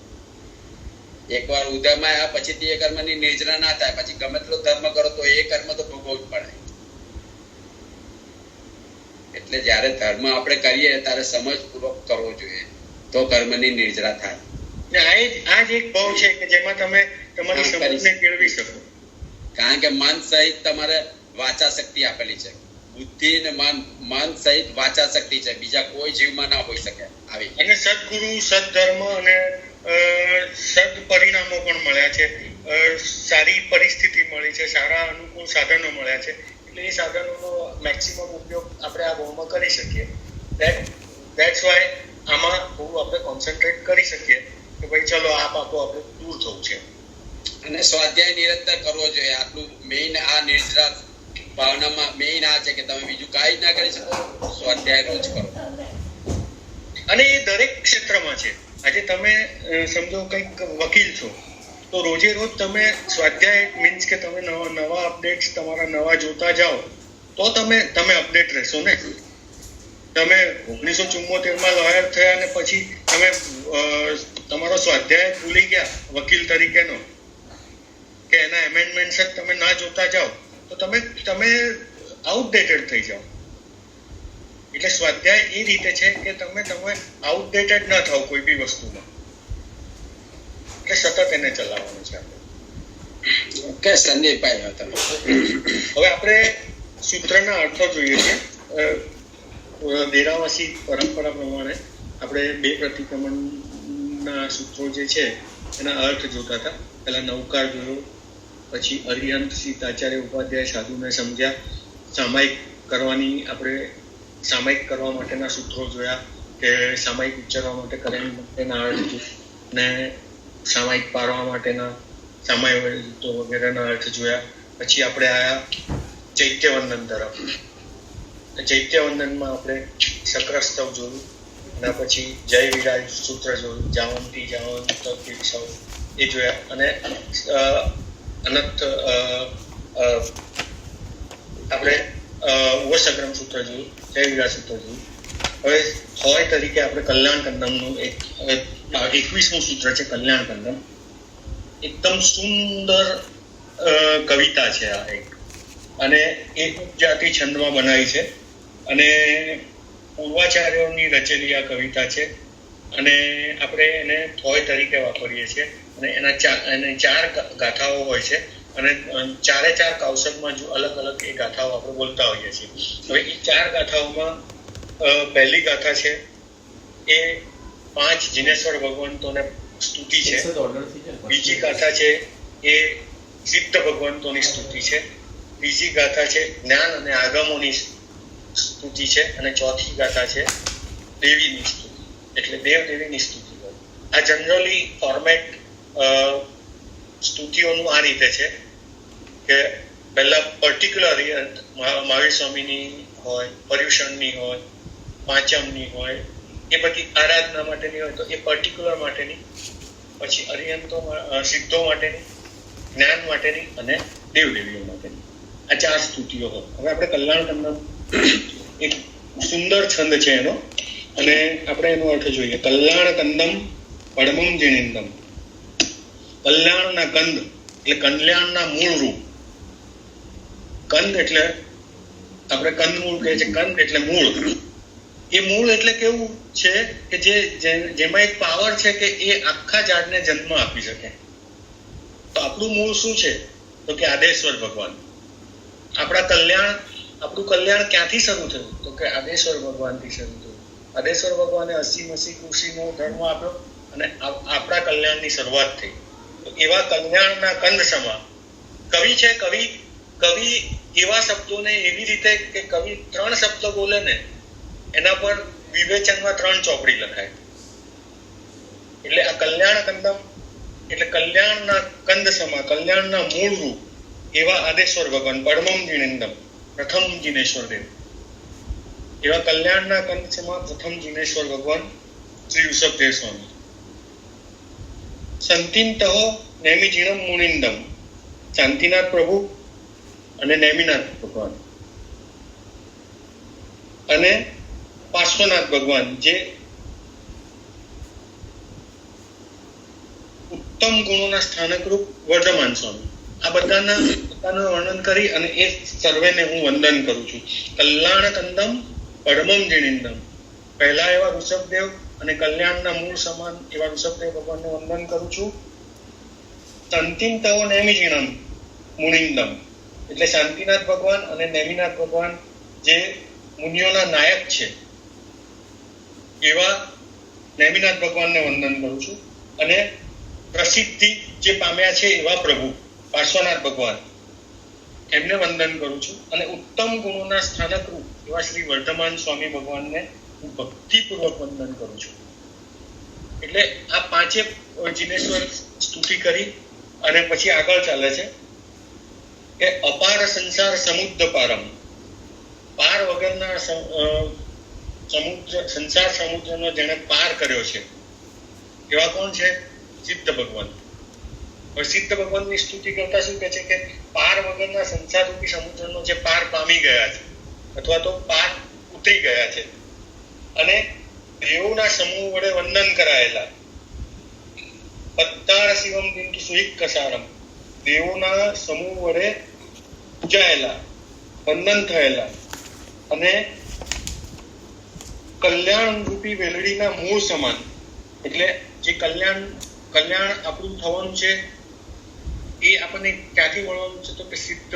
એકવાર ઉદયમાં આવ્યા પછીથી એ કર્મની નિર્જરા ના થાય, પછી ગમે તેટલો ધર્મ કરો તો એ કર્મ તો ભોગવવું જ પડે. એટલે જ્યારે ધર્મ આપણે કરીએ ત્યારે સમજપૂર્વક કરવો જોઈએ તો કર્મની નિર્જરા થાય. આ જ એક ભાવ છે કે જેમાં તમે તમારી સમજને કેળવી શકો. કારણ કે મન સહિત તમારે વાચા શક્તિ આપેલી છે. બુદ્ધિ ને મન સહિત વાચા શક્તિ છે, બીજા કોઈ જીવમાં ના હોઈ શકે આવી. અને સદગુરુ, સદધર્મ અને સદ પરિણામો પણ મળ્યા છે, સારી પરિસ્થિતિ મળી છે, સારા અનુકૂળ સાધનો મળ્યા છે. એટલે એ સાધનોનો મેક્સિમમ ઉપયોગ આપણે આ ભાવમાં કરી શકીએ. ધેટ્સ વાય આમાં બહુ આપણે કોન્સન્ટ્રેટ કરી શકીએ કે ભાઈ ચલો આ પાપો આપણે દૂર થવું છે. અને સ્વાધ્યાય નિરંતર કરવો જોઈએ. આટલું મેઇન આ નિર્જરા ભાવનામાં મેઇન આ છે કે તમે બીજું કાંઈ જ ના કરી શકો, સ્વાધ્યાય રોજ કરો. અને એ દરેક ક્ષેત્રમાં છે. આજે તમે સમજો કંઈક વકીલ છો તો રોજે રોજ તમે સ્વાધ્યાય મીન્સ કે તમે નવા અપડેટ્સ તમારા નવા જોતા જાઓ તો તમે અપડેટ રહેશો ને. તમે 1974માં લોયર થયા અને પછી તમે તમારો સ્વાધ્યાય ભૂલી ગયા વકીલ તરીકેનો, કે એના એમેન્ડમેન્ટ્સ જ તમે ના જોતા જાઓ તો તમે આઉટડેટેડ થઈ જાઓ. એટલે સ્વાધ્યાય એ રીતે છે કે તમે આઉટડેટેડ ન થાવ કોઈ બી વસ્તુમાં, એટલે સતત એને ચલાવવાનું છે આપણે. ઓકે સંદીપભાઈ, તમે હવે આપણે સૂત્રના અર્થો જોઈએ છે. દેરાવાસી પરંપરા પ્રમાણે આપણે 2 પ્રતિક્રમણના સૂત્રો જે છે એના અર્થ જોતા હતા. પહેલા નવકાર જોયો, પછી અરિહંત સીતાચાર્ય ઉપાધ્યાય સાધુને સમજ્યા, સામાયિક કરવા માટેના સૂત્રો જોયા કે સામાયિક ઉચ્ચારવા માટે કરેલ માટેના અર્થ જોયા, ને સામાયિક પાડવા માટેના સામાયિકો વગેરેના અર્થ જોયા. પછી આપણે આયા ચૈત્યવંદન તરફ. ચૈત્યવંદનમાં આપણે શક્રસ્તવ જોયું, અને પછી જય વિરાજ સૂત્ર જોયું, જાવંતી જાવંત સૌ એ જોયા, અને અનંત આપણે ઉવસગ્રમ સૂત્ર જોયું, જય વિરાજ સૂત્ર જોયું. હવે હોય તરીકે આપણે કલ્યાણ કંદમનું 21મું સૂત્ર છે કલ્યાણ કંદમ. એકદમ સુંદર કવિતા છે આ એક, અને એક જાતિ છંદમાં બનાવી છે, અને પૂર્વાચાર્યોની રચેલી આ કવિતા છે, અને આપણે એને થોય તરીકે વાપરીએ છીએ. અને એના 4 ગાથાઓ હોય છે, અને 4 કૌશકમાં જો અલગ અલગ એ ગાથાઓ આપણે બોલતા હોઈએ છીએ. હવે એ 4 ગાથાઓમાં પહેલી ગાથા છે એ 5 જિનેશ્વર ભગવંતોને સ્તુતિ છે. બીજી ગાથા છે એ સિદ્ધ ભગવંતોની સ્તુતિ છે. ત્રીજી ગાથા છે જ્ઞાન અને આગમોની સ્તુતિ છે, અને ચોથી ગાથા છે દેવીની સ્તુતિ, એટલે દેવદેવીની સ્તુતિ. આ જનરલી ફોર્મેટ સ્તુતિઓનું આ રીતે છે કે પહેલા પર્ટિક્યુલર મહાવીર સ્વામીની હોય, પર્યુષણની હોય, પાંચમની હોય, એ બધી આરાધના માટેની હોય તો એ પર્ટિક્યુલર માટેની, પછી અરિયંતો સિદ્ધો માટેની, જ્ઞાન માટેની અને દેવદેવીઓ માટેની, આ 4 સ્તુતિઓ હોય. હવે આપણે કલ્યાણ કંદમ એક સુંદર છંદ છે એનો, અને આપણે એનો અર્થ જોઈએ. કલ્યાણ કંદમ પડમમ જીણિંદમ. કલ્યાણના કંદ એટલે કલ્યાણના મૂળ રૂપ. કંદ એટલે આપણે કંદમૂળ કહે છે. કંદ એટલે મૂળ. એ મૂળ એટલે કેવું છે કે જેમાં એક પાવર છે કે એ આખા ઝાડને જન્મ આપી શકે. તો આપણું મૂળ શું છે? તો કે આદેશ્વર ભગવાન. આપણું કલ્યાણ ક્યાંથી શરૂ થયું? તો કે આદેશ્વર ભગવાનથી શરૂ થયું. આદેશ્વર ભગવાને 80 કૃષિનો ધર્મ આપ્યો અને આપણા કલ્યાણની શરૂઆત થઈ. તો એવા કલ્યાણના કંદ સમા કવિ છે. કવિ એવા શબ્દોને એવી રીતે કે કવિ 3 શબ્દ બોલે ને એના પર વિવેચનમાં 3 ચોપડી લખાય. એટલે આ કલ્યાણ કંદમ એટલે કલ્યાણના કંદ સમા, કલ્યાણના મૂળ રૂપ એવા આદેશ્વર ભગવાન, પડમમ જીણેન્દમ, પ્રથમ જીનેશ્વર દેવ. એવા કલ્યાણના કંદ સમા પ્રથમ જીનેશ્વર ભગવાન શ્રી ઋષભદેવ સ્વામી. સંતિનતઃ નેમિ જીણમ મુનિંદમ. શાંતિનાથ પ્રભુ અને નેમિનાથ ભગવાન અને પાર્શ્વનાથ ભગવાન જે ઉત્તમ ગુણોના સ્થાનક રૂપ વર્ધમાન સ્વામી. આ બધાનું વર્ણન કરી અને એ સર્વેને હું વંદન કરું છું. કલ્યાણ કંદમ પડમમ જીણિંદમ. પહેલા એવા ઋષભદેવ અને કલ્યાણના મૂળ સમાન એવા ઋષભદેવ ભગવાનને વંદન કરું છું. શાંતિનતઃ નેમિ જીણમ મુનિંદમ એટલે શાંતિનાથ ભગવાન અને નેમિનાથ ભગવાન જે મુનિઓના નાયક છે એવા નેમિનાથ ભગવાનને વંદન કરું છું. અને પ્રસિદ્ધિ જે પામ્યા છે એવા પ્રભુ પાર્શ્વનાથ ભગવાન એમને વંદન કરું છું. અને ઉત્તમ ગુણોના સ્થાનક રૂપ એવા શ્રી વર્ધમાન સ્વામી ભગવાનને હું ભક્તિપૂર્વક વંદન કરું છું. એટલે આ 5 જીનેશ્વર સ્તુતિ કરી અને પછી આગળ ચાલે છે કે અપાર સંસાર સમુદ્ર પારમ. પાર વગરના સંસાર સમુદ્રનો જેને પાર કર્યો છે એવા કોણ છે? સિદ્ધ ભગવાન. સિદ્ધ ભગવાનની સ્તુતિ કરતા શું કહે છે કે પાર વગરના સંસાર રૂપી સમુદ્રનો જે પાર પામી ગયા છે અથવા તો પાર ઉતરી ગયા છે અને દેવોના સમૂહ વડે વંદન કરાયેલા. પત્તાર શિવમ બિંદુ સુહિક કસારમ. દેવોના સમૂહ વડે પૂજાયેલા, વંદન થયેલા અને કલ્યાણ રૂપી વેલડીના મૂળ સમાન. એટલે જે કલ્યાણ આપણું થવાનું છે એ આપણને ક્યાંથી મળવાનું છે? તો કે સિદ્ધ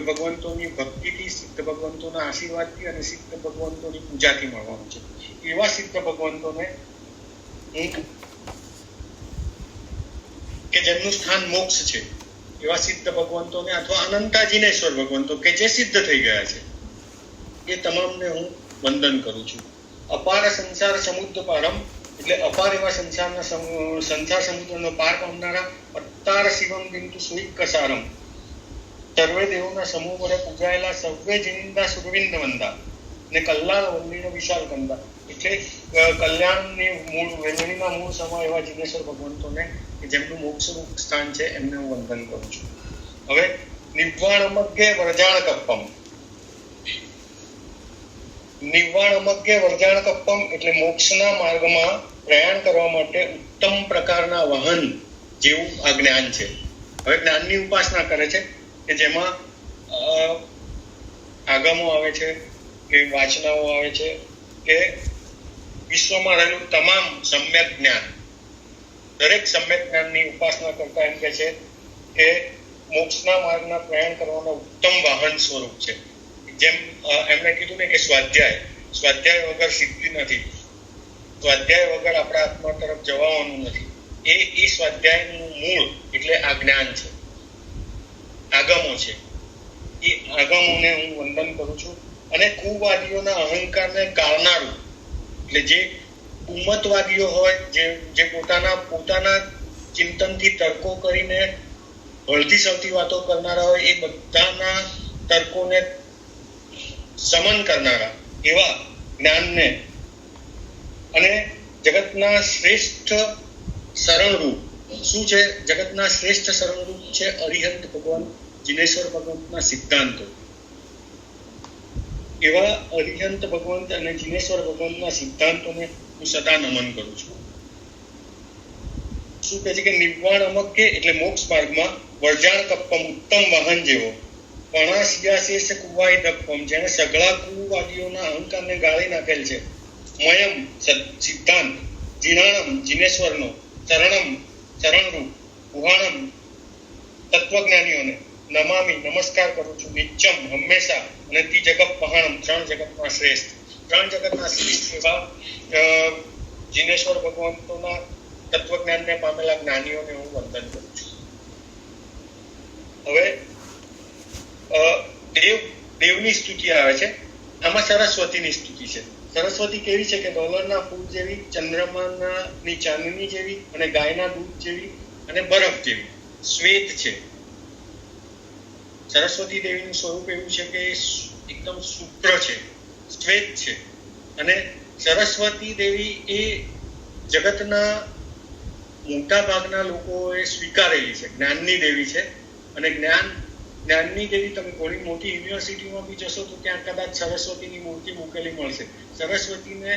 ભગવંતોની ભક્તિથી, સિદ્ધ ભગવંતોના આશીર્વાદથી અને સિદ્ધ ભગવંતોની પૂજાથી મળવાનું છે. એવા સિદ્ધ ભગવંતોને કે જેમનું સ્થાન મોક્ષ છે એવા સિદ્ધ ભગવંતોને અથવા અનંતાજીનેશ્વર ભગવંતો કે જે સિદ્ધ થઈ ગયા છે એ તમામને હું વંદન કરું છું. અપાર સંસાર સમુદ્ર પારમ એટલે અપાર એવા સંસાર સમુદ્રનો પાર પામનારા. અટ્ટાર શિવમ બિંદુ સુહિક કસારમ. સર્વે દેવોના સમૂહ વડે પૂજાયેલા. સર્વે જિનિંદા સુરવિંદ વંદા ને કલ્યાણ વંદીનો વિશાલ કંદા. એટલે કલ્યાણની મૂળ વેલણીના મૂળ સમા એવા જીનેશ્વર ભગવંતોને જેમનું મોક્ષનું સ્થાન છે એમને હું વંદન કરું છું. હવે નિર્વાણ મગ્ગે વરજાણ કપ્પમ. નિર્વાણ મગ્ગે વરજાણ કપ્પમ એટલે મોક્ષના માર્ગમાં પ્રયાણ કરવા માટે ઉત્તમ પ્રકારના વાહન જેવું આ જ્ઞાન છે. હવે જ્ઞાનની ઉપાસના કરે છે કે જેમાં આગમો આવે છે કે વાચનાઓ આવે છે કે વિશ્વમાં રહેલું તમામ સમ્યક જ્ઞાન, દરેક સમ્યક જ્ઞાનની ઉપાસના કરતા એમ કે છે કે મોક્ષના માર્ગના પ્રયાણ કરવાના ઉત્તમ વાહન સ્વરૂપ છે. જેમ એમણે કીધું ને કે સ્વાધ્યાય વગર સિદ્ધિ નથી, સ્વાધ્યાય વગર આપણા આત્મા તરફ જવાનું નથી. એ સ્વાધ્યાયનું મૂળ એટલે આ જ્ઞાન છે, આગમો છે. એ આગમોને હું વંદન કરું છું. અને કુવાદીઓના અહંકારને ગાળનારું એટલે જે ઉમ્મતવાદીઓ હોય, જે પોતાના ચિંતનથી તર્કો કરીને હળધી સળતી વાતો કરનારા હોય, એ બધાના તર્કોને સમન કરનારા એવા જ્ઞાનને અને જગતના શ્રેષ્ઠ શરણરૂપ શું છે? જગતના શ્રેષ્ઠ શરણરૂપ છે અરિહંત ભગવાન જિનેશ્વર ભગવંતના સિદ્ધાંતો. એવા અરિહંત ભગવંત અને જિનેશ્વર ભગવંતના સિદ્ધાંતોને હું સદા નમન કરું છું. શું કહે છે કે નિર્વાણ અમક્કે એટલે મોક્ષ માર્ગમાં વરજાણ કપ્પમ ઉત્તમ વાહન જેવો પણા સિયાશેષ કુવાઈ દપ્પમ જેને સગળા કુવાદીઓના અહંકારને ગાળી નાખેલ છે. મયમ સિદ્ધાંત જીનાણમ જિનેશ્વરનો ચરણમ ચરણરૂપ ઉહાણમ તત્વજ્ઞાનીઓને નમામી નમસ્કાર કરું છું. નિત્યમ હંમેશા અને તી જગત પહાણમ ત્રણ જગતમાં શ્રેષ્ઠ એવા જિનેશ્વર ભગવંતોના તત્વજ્ઞાનને પામેલા જ્ઞાનીઓને હું વંદન કરું છું. હવે દેવની સ્તુતિ આવે છે. આમાં સરસ્વતીની સ્તુતિ છે. સરસ્વતી કેવી છે કે ડોલરના ફૂલ જેવી, ચંદ્રમાની ચાંદની જેવી અને ગાયના દૂધ જેવી અને બરફ જેવી શ્વેત છે. સરસ્વતી દેવીનું સ્વરૂપ એવું છે કે એકદમ શુભ્ર છે, શ્વેત છે. અને સરસ્વતી દેવી એ જગતના મોટા ભાગના લોકોએ સ્વીકારેલી છે. જ્ઞાનની દેવી છે અને જ્ઞાનની દેવી તમે ઘણી મોટી યુનિવર્સિટીમાં બી જશો તો ત્યાં કદાચ સરસ્વતીની મૂર્તિ મૂકેલી મળશે. સરસ્વતીને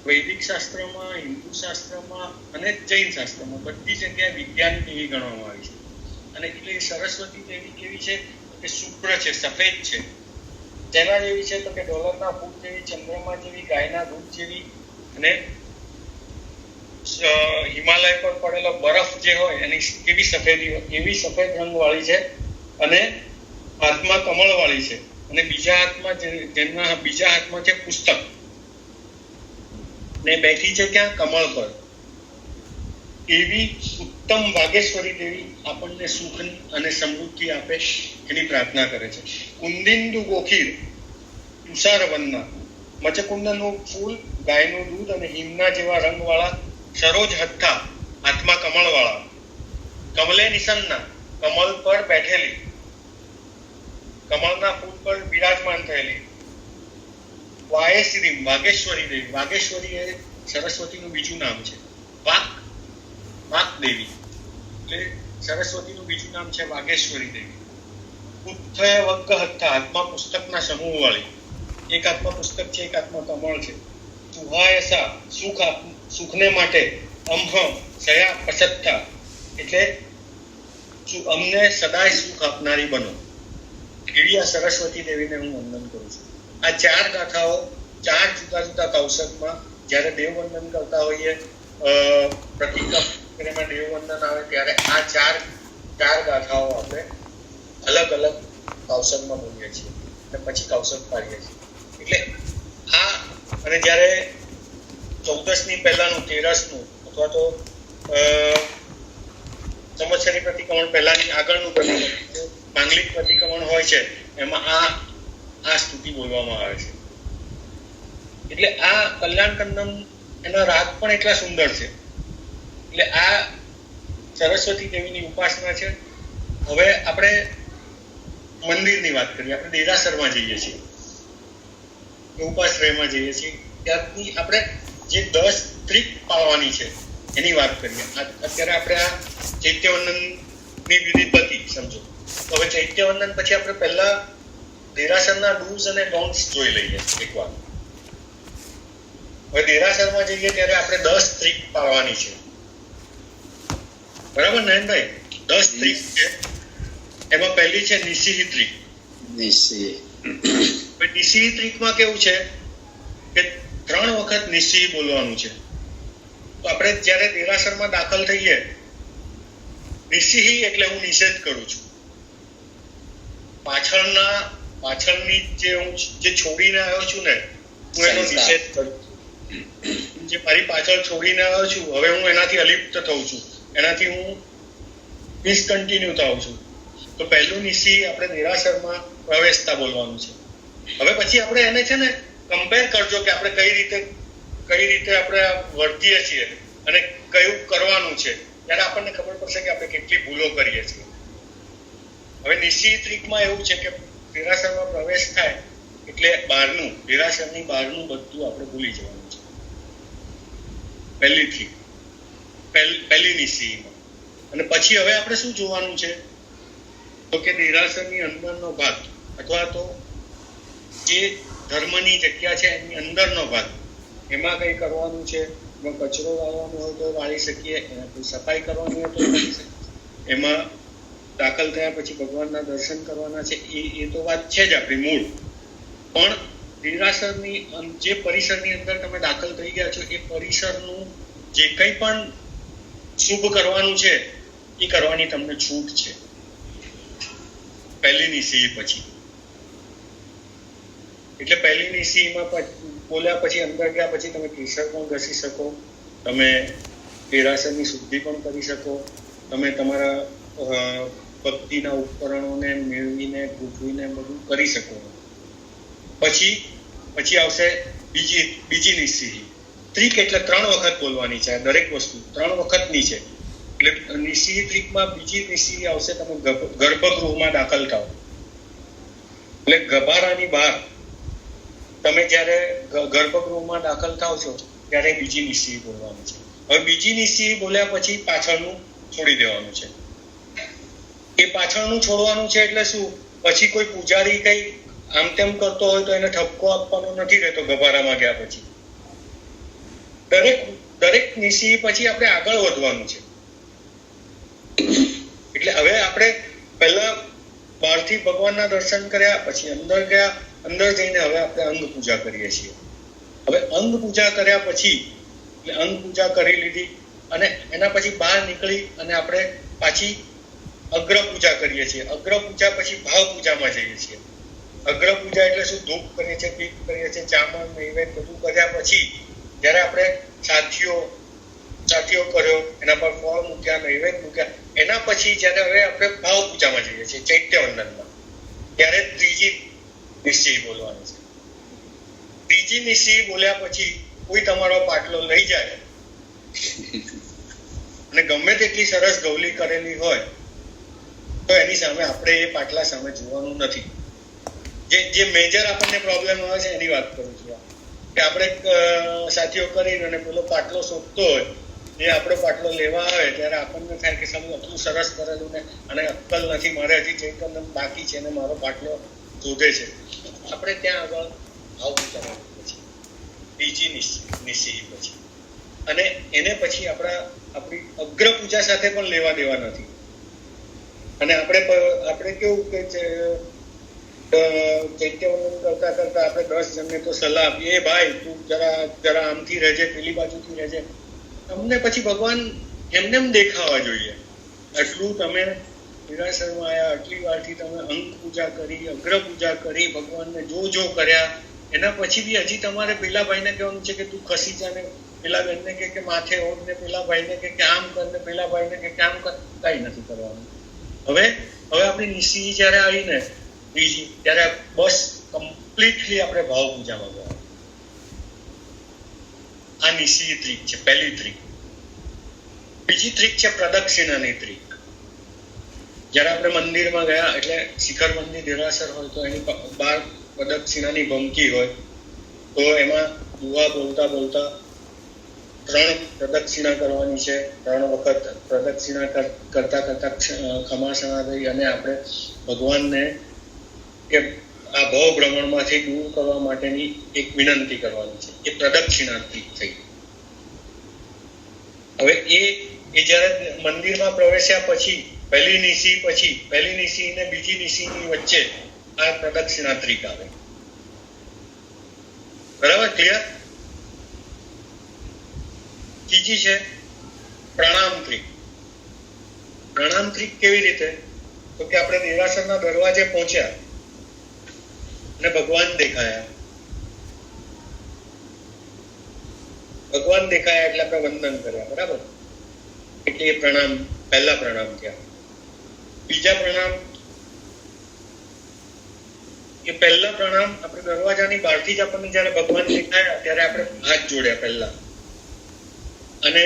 વૈદિક શાસ્ત્રમાં, હિન્દુ શાસ્ત્રમાં અને જૈન શાસ્ત્રમાં બધી જગ્યાએ વિદ્યાની દેવી ગણવામાં આવી છે. અને એટલે સરસ્વતી દેવી કેવી છે કે શુભ્ર છે, સફેદ છે. તેના જેવી છે તો કે ડોલરના ફૂલ જેવી, ચંદ્રમા જેવી, ગાયના દૂધ જેવી અને હિમાલય પર પડેલો બરફ જે હોય એની કેવી સફેદી હોય એવી સફેદ રંગ વાળી છે. અને હાથમાં કમળ વાળી છે અને જેમના બીજા હાથમાં છે પુસ્તક ને બેઠી છે ક્યાં? કમળ પર. એવી ઉત્તમ વાગેશ્વરી દેવી આપણને સુખ અને સમૃદ્ધિ આપે એની પ્રાર્થના કરે છે. કુંદિંદુ ગોખીર તુષાર વનના મચકુંદનનું ફૂલ, ગાયનું દૂધ અને હિમના જેવા રંગવાળા સરોજ હથ્થા હાથમાં કમળ વાળા, કમલે નિસન્ના કમળ પર બેઠેલી, કમળના ફૂલ પર બિરાજમાન થયેલી. વાયેશ્રીમ વાગેશ્વરી દેવી. વાગેશ્વરી એ સરસ્વતીનું બીજું નામ છે. વાક દેવી એટલે સરસ્વતીનું બીજું નામ છે વાગેશ્વરી દેવી. ઉત્થય વગ્ગ હથ્થા હાથમાં પુસ્તકના સમૂહ વાળી. એક હાથમાં પુસ્તક છે, એક હાથમાં કમળ છે. સુહાયસા સુખને માટે અમહ સયા પસત્તા એટલે અમને સદાય સુખ આપનારી બનો. એવી આ સરસ્વતી દેવીને હું વંદન કરું છું. આ ચાર ગાથાઓ ચાર જુદા જુદા કૌશકમાં જ્યારે દેવવંદન કરતા હોઈએ, પ્રતિક્રમમાં દેવવંદન આવે ત્યારે આ ચાર ગાથાઓ આપણે અલગ અલગ કૌશકમાં બોલીએ છીએ અને પછી કૌશક પાડીએ છીએ. એટલે આ અને જ્યારે 14ની પહેલાનું 13નું અથવા તો સંવત્સરી પ્રતિક્રમણ પહેલાની આગળનું પ્રતિક્રમણ માંગલિક પ્રતિક્રમણ હોય છે એમાં આ સ્તુતિ બોલવામાં આવે છે. એટલે આ કલ્યાણ કંદમ એના રાગ પણ એટલા સુંદર છે. એટલે આ સરસ્વતી દેવીની ઉપાસના છે. હવે આપણે મંદિરની વાત કરીએ. આપણે દેરાસરમાં જઈએ છીએ, ઉપાશ્રયમાં જઈએ છીએ, ત્યારથી આપણે જે 10 ત્રિક પાળવાની છે એની વાત કરીએ. અત્યારે આપણે આ ચૈત્યવંદનની વિધિ પતી સમજો. તો હવે ચૈત્યવંદન પછી આપણે પહેલા દેરાસરના ડૂઝ અને ડોન્ટ્સ જોઈ લઈએ એકવાર. હવે દેરાસરમાં જઈએ ત્યારે આપણે 10 ત્રિક પાળવાની છે. બરાબર નયનભાઈ? 10 ત્રિક છે. એમાં પહેલી છે નિશિહિ ત્રિક. નિશિહિ ત્રિકમાં કેવું છે કે 3 વખત નિશિહિ બોલવાનું છે. તો આપણે જ્યારે દેરાસરમાં દાખલ થઈએ, નિશિહિ એટલે હું નિષેધ કરું છું. પાછળની જે છોડીને આવ્યો છું ને, હું એનો નિષેધ કરું છું. જે મારી પાછળ છોડીને આવ્યો છું, હવે હું એનાથી અલિપ્ત થઉં છું, એનાથી હું ડિસકન્ટિન્યુ થાઉં છું. તો પહેલું નિશિહિ આપણે દેરાસરમાં પ્રવેશતા બોલવાનું છે. હવે પછી આપણે એને છે ને કમ્પેર કરજો કે આપણે કઈ રીતે આપણે વર્તીએ છીએ અને કયું કરવાનું છે, ત્યારે આપણને ખબર પડશે કે આપણે કેટલી ભૂલો કરીએ છીએ. હવે નિશિહિ ત્રિકમાં એવું છે કે દેરાસરમાં પ્રવેશ થાય એટલે દેરાસરની બહારનું બધું આપણે ભૂલી જવાનું છે. પહેલી નિશીમાં. અને પછી હવે આપણે શું જોવાનું છે તો કે દેરાસરની અંદરનો ભાગ અથવા તો જે ધર્મની જગ્યા છે એની અંદરનો ભાગ, એમાં કંઈ કરવાનું છે, એમાં કચરો વાળવાનો હોય તો વાળી શકીએ, એમાં કોઈ સફાઈ કરવાની હોય તો કરી શકીએ, એમાં દાખલ થયા પછી ભગવાનના દર્શન કરવાના છે, એ તો વાત છે જ આપણી મૂળ. પણ દેરાસરની જે પરિસરની અંદર તમે દાખલ થઈ ગયા છો એ પરિસરનું જે કંઈ પણ શુભ કરવાનું છે એ કરવાની તમને છૂટ છે પહેલી નિશી પછી. એટલે પહેલી નિશીમાં બોલ્યા પછી અંદર ગયા પછી તમે કેસર પણ ઘસી શકો, તમે દેરાસરની શુદ્ધિ પણ કરી શકો, તમે તમારા ભક્તિના ઉપકરણોને મેળવીને ગોઠવીને બધું કરી શકો. પછી આવશે બીજી નિશી. ત્રિક એટલે 3 વખત બોલવાની છે. દરેક વસ્તુ 3 વખતની છે. એટલે નિશી ત્રિકમાં બીજી નિશી આવશે, તમે ગર્ભગૃહમાં દાખલ થાવ. એટલે ગભારાની બહાર તમે જ્યારે ગર્ભગૃહમાં દાખલ થાવ છો ત્યારે બીજી નિશી બોલવાની છે. હવે બીજી નિશી બોલ્યા પછી પાછળનું છોડી દેવાનું છે. એ પાછળનું છોડવાનું છે એટલે શું? પછી કોઈ પૂજારી કઈ આમ તેમ કરતો હોય તો એને ઠપકો આપવાનો નથી રહેતો ગભારામાં ગયા પછી. દરેક નિશી પછી આપણે આગળ વધવાનું છે. એટલે હવે આપણે પહેલા બહારથી ભગવાનના દર્શન કર્યા, પછી અંદર ગયા, અંદર જઈને હવે આપણે અંગ પૂજા કરીએ છીએ. હવે અંગ પૂજા કર્યા પછી અંગ પૂજા કરી લીધી અને એના પછી બહાર નીકળી અને આપણે પાછી અગ્ર પૂજા કરીએ છીએ. અગ્ર પૂજા પછી ભાવ પૂજામાં જઈએ છીએ. અગ્ર પૂજા એટલે શું? ધૂપ કરીએ છીએ, દીપ કરીએ છીએ, ચામડ નૈવેદ્ય બધું કર્યા પછી જ્યારે આપણે સાથીઓ કર્યો, એના પર ફળ મૂક્યા, નૈવેદ્ય મૂક્યા, એના પછી જ્યારે હવે આપણે ભાવ પૂજામાં જઈએ છીએ ચૈત્ય વંદનમાં, ત્યારે ત્રીજી નિશ્ચય બોલવાનું છે. ત્રીજી નિશ્ચય બોલ્યા પછી કોઈ તમારો પાટલો લઈ જાય અને ગમે તેટલી સરસ ગૌલી કરેલી હોય તો એની સામે આપણે એ પાટલા સામે જોવાનું નથી. જે મેજર આપણને પ્રોબ્લેમ આવે છે એની વાત કરું છું કે આપણે સાથીઓ કરીને અને પેલો પાટલો શોધતો હોય, એ આપણો પાટલો લેવા આવે ત્યારે આપણને થાય કે સામે આટલું સરસ કરેલું ને અને અક્કલ નથી, મારે હજી ચૈતન્ય બાકી છે ને મારો પાટલો શોધે છે. આપણે ત્યાં આગળ ભાવ પૂજા પછી બીજી નિશ્ચય પછી અને એને પછી આપણી અગ્ર પૂજા સાથે પણ લેવા દેવા નથી. અને આપણે કેવું કે ચૈત્યવંદન કરતા આપણે 10 જણને તો સલાહ આપીએ, એ ભાઈ તું જરા આમથી રહેજે, પેલી બાજુથી રહેજે. તમને પછી ભગવાન એમને દેખાવા જોઈએ. આટલું તમે નિરાશરમાં આવ્યા, આટલી વારથી તમે અંગ પૂજા કરી, અગ્ર પૂજા કરી, ભગવાનને જો કર્યા, એના પછી બી હજી તમારે પેલા ભાઈને કહેવાનું છે કે તું ખસી જા ને પેલા બેનને કે માથે ઓઢ ને પેલા ભાઈને કે આમ કર ને પેલા ભાઈને કે આમ કર, કઈ નથી કરવાનું. હવે આપણી નિશી જયારે આવી ને બીજી, ત્યારે બસ કમ્પ્લીટલી આપણે ભાવ પૂજામાં ગયા. આ નિશી ત્રિક છે, પહેલી ત્રિક. બીજી ત્રિક છે પ્રદક્ષિણાની ત્રિક. જયારે આપણે મંદિરમાં ગયા એટલે શિખર મંદિર દેરાસર હોય તો એની બહાર પ્રદક્ષિણાની ભમકી હોય તો એમાં દુઆ બોલતા 3 પ્રદક્ષિણા કરવાની છે. 3 વખત પ્રદક્ષિણા કરતા ખમાસણા થઈ અને આપણે ભગવાનને કે આ ભવ ભ્રમણમાંથી દૂર કરવા માટેની એક વિનંતી કરવાની છે. એ પ્રદક્ષિણાથી થઈ. હવે એ જ્યારે મંદિરમાં પ્રવેશ્યા પછી પહેલી નિશી ને બીજી નિશીની વચ્ચે આ પ્રદક્ષિણા ત્રિક આવે. બરાબર? ક્લિયર? ત્રીજી છે પ્રણામ ત્રિક. પ્રણામ ત્રિક કેવી રીતે? તો કે આપણે દેરાસરના દરવાજે પહોંચ્યા અને ભગવાન દેખાયા એટલે આપણે વંદન કર્યા. બરાબર? એટલે એ પ્રણામ, પહેલા પ્રણામ થયા. બીજા પ્રણામ, એ પહેલા પ્રણામ આપણે દરવાજાની બહારથી જ આપણને જયારે ભગવાન દેખાયા ત્યારે આપણે હાથ જોડ્યા પહેલા અને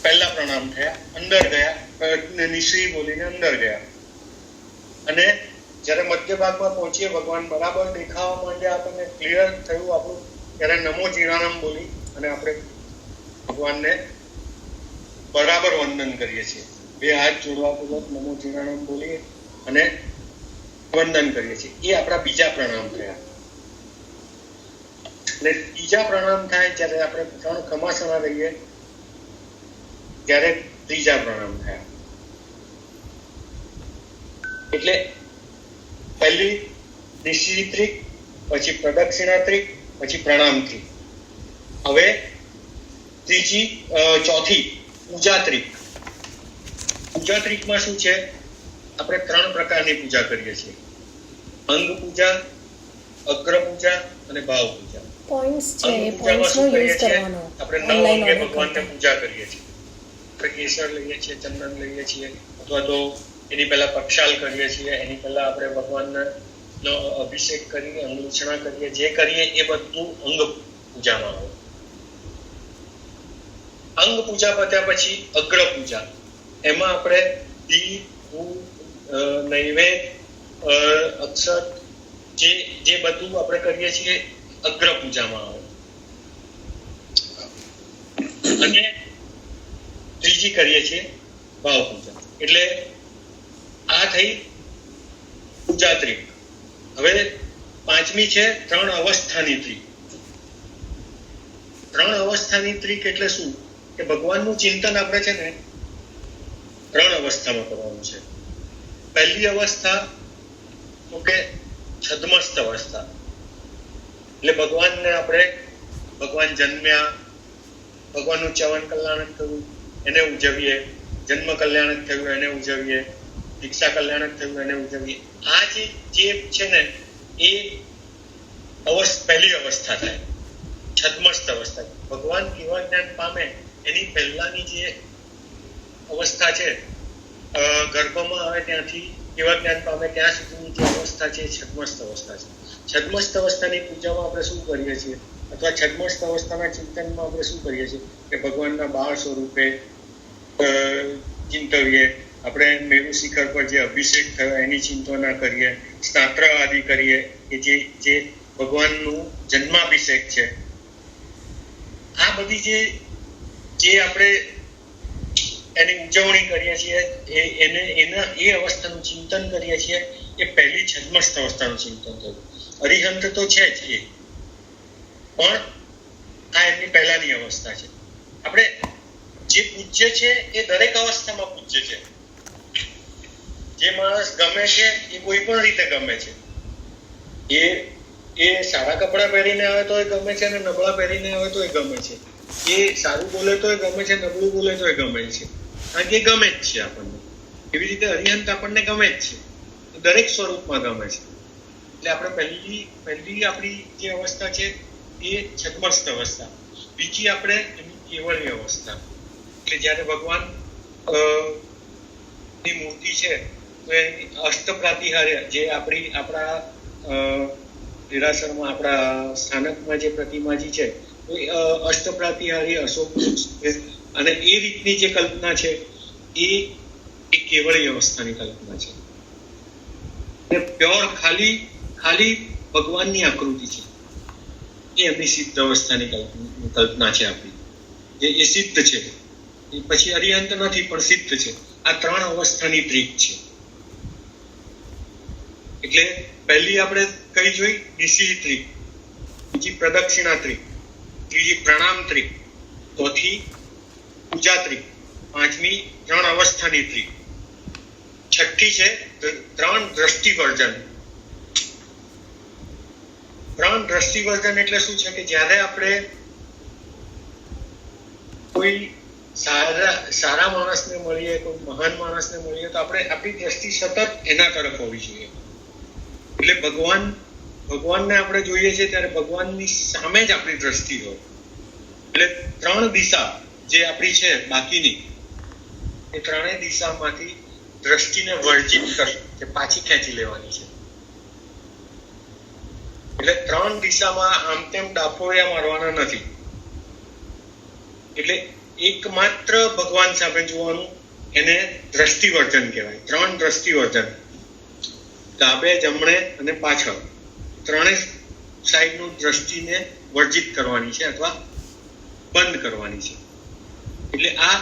પહેલા પ્રણામ થયા. અંદર ગયા, નિશ્ચય બોલીને અંદર ગયા અને જયારે મધ્ય ભાગમાં પહોંચીએ, ભગવાન બરાબર દેખાવા માંડ્યા, આપણને ક્લિયર થયું આપણું, ત્યારે નમો જીરાનામ બોલી અને આપણે ભગવાનને બરાબર વંદન કરીએ છીએ. બે હાથ જોડવા પૂર્વક નમો જીણાણમ બોલીએ અને વંદન કરીએ છીએ. એ આપણા બીજા પ્રણામ થયા. અને ત્રીજા પ્રણામ થાય જ્યારે આપણે 3 ખમાસણા લઈએ ત્યારે ત્રીજા પ્રણામ થયા. એટલે પહેલી નિશ્ચિત્રિક, પછી પ્રદક્ષિણાત્રિક, પછી પ્રણામત્રિક. હવે ચોથી પૂજાત્રિક. પૂજાત્રિકમાં શું છે? આપણે 3 પ્રકારની પૂજા કરીએ છીએ: અંગ પૂજા, અગ્ર પૂજા અને ભાવ પૂજા. પોઈન્ટ્સ છે, અંગ એ પૂજામાં પોઈન્ટ્સનો શું કરીએ યુઝ છીએ? કરવાનો આપણે 9 ઓનલાઈન અંગે ઓર્ડર ભગવાનને કરતા. પૂજા કરીએ છીએ. આપણે કેસર લઈએ છીએ, ચંદન લઈએ છીએ, અથવા તો એની પહેલા પક્ષાલ કરીએ છીએ. એની પહેલા આપણે ભગવાનનો અભિષેક કરીને અંગુછણા કરીએ. જે કરીએ એ બધું અંગ પૂજામાં આવે. અંગ પૂજા પત્યા પછી અગ્ર પૂજા. એમાં આપણે દીપ, ધૂપ, નૈવેદ્ય, અક્ષત, જે બધું આપણે કરીએ છીએ અગ્ર પૂજામાં આવે. અને ત્રીજી કરીએ છીએ ભાવ પૂજા. એટલે આ થઈ પૂજાત્રિક. હવે પાંચમી છે 3 અવસ્થાની ત્રિક. 3 અવસ્થાની ત્રિક એટલે શું? કે ભગવાનનું ચિંતન આપણે છે ને 3 અવસ્થામાં કરવાનું છે. પહેલી અવસ્થા તો કે છદ્મસ્ત અવસ્થા. એટલે ભગવાનને આપણે, ભગવાન જન્મ્યા, ભગવાનનું ચ્યવન કલ્યાણક થયું એને ઉજવીએ, જન્મ કલ્યાણક થયું એને ઉજવીએ, દીક્ષા કલ્યાણક થયું એને ઉજવીએ. આ જે છે ને એ પહેલી અવસ્થા થાય, છદ્મસ્ત અવસ્થા. ભગવાન કેવા જ્ઞાન પામે એની પહેલાની જે અવસ્થા છે, ગર્ભમાં આવે ત્યાંથી કેવા જ્ઞાન પામે ત્યાં સુધીની જે અવસ્થા છે એ છદ્મસ્ત અવસ્થા છે. છદ્મસ્ત અવસ્થાની પૂજામાં આપણે શું કરીએ છીએ, અથવા છદ્મસ્ત અવસ્થાના ચિંતનમાં આપણે શું કરીએ છીએ કે ભગવાનના બાળ સ્વરૂપે ચિંતવીએ. આપણે મેરુ શિખર પર જે અભિષેક થયો એની ચિંતના કરીએ, સ્નાત્ર આદિ કરીએ કે જે ભગવાનનું જન્માભિષેક છે. આ બધી જે આપણે એની ઉજવણી કરીએ છીએ, એ અવસ્થાનું ચિંતન કરીએ છીએ. એ પહેલી છદ્મસ્ત અવસ્થાનું ચિંતન થયું. અરિહંત તો છે જ એ, પણ આ એમની પહેલાની અવસ્થા છે. આપણે જે પૂજ્ય છે એ દરેક અવસ્થામાં પૂજ્ય છે. જે માણસ ગમે છે એ કોઈ પણ રીતે ગમે છે. એ સારા કપડાં પહેરીને આવે તો એ ગમે છે, અને નબળા પહેરીને આવે તો એ ગમે છે. એ સારું બોલે તો એ ગમે છે, નબળું બોલે તો એ ગમે છે. કારણ કે એ ગમે જ છે આપણને. એવી રીતે અરિહંત આપણને ગમે જ છે, દરેક સ્વરૂપમાં ગમે છે. એટલે આપણે પહેલી આપણી જે અવસ્થા છે એ છદ્મસ્ત અવસ્થા. બીજી આપણે એની કેવળની અવસ્થા. એટલે જ્યારે ભગવાન ની મૂર્તિ છે તો એની અષ્ટપ્રાતિહાર્ય, જે આપણા દેરાસરમાં, આપણા સ્થાનકમાં જે પ્રતિમાજી છે તો એ અષ્ટપ્રાતિહાર્ય અશોક છે. અને એ રીતની જે કલ્પના છે એ કેવળી અવસ્થાની કલ્પના છે. પ્યોર ખાલી ભગવાનની આકૃતિ છે. એ એમની સિદ્ધ અવસ્થાની કલ્પના છે આપણી. એ સિદ્ધ છે. એ પછી અરિહંત નથી, પણ સિદ્ધ છે. આ 3 અવસ્થાની ત્રિક છે. એટલે પહેલી આપણે કઈ જોઈ? નિશ્ચિત ત્રિક, બીજી પ્રદક્ષિણા ત્રિક, ત્રીજી પ્રણામ ત્રિક, ચોથી પૂજા ત્રિક, પાંચમી 3 અવસ્થાની ત્રિક, છઠ્ઠી છે 3 દ્રષ્ટિવર્જન. 3 દ્રષ્ટિવર્જન એટલે શું છે કે જ્યારે આપણે કોઈ સારા માણસને મળીએ, કોઈ મહાન માણસને મળીએ તો આપણી દ્રષ્ટિ સતત એના તરફ હોવી જોઈએ. એટલે ભગવાનને આપણે જોઈએ છીએ ત્યારે ભગવાનની સામે જ આપણી દ્રષ્ટિ હોય. એટલે 3 દિશા જે આપણી છે બાકીની, એ 3 દિશામાંથી દ્રષ્ટિને વર્જિત કરવી, કે પાછી ખેંચી લેવાની છે. એટલે 3 દિશામાં આમ તેમ ડાફોડિયા મારવાના નથી. એટલે એકમાત્ર ભગવાન સામે જોવાનું, એને દ્રષ્ટિવર્જન કહેવાય. 3 દ્રષ્ટિવર્જન, ડાબે, જમણે અને પાછળ, 3 સાઈડનું દ્રષ્ટિને વર્જિત કરવાની છે અથવા બંધ કરવાની છે. એટલે આ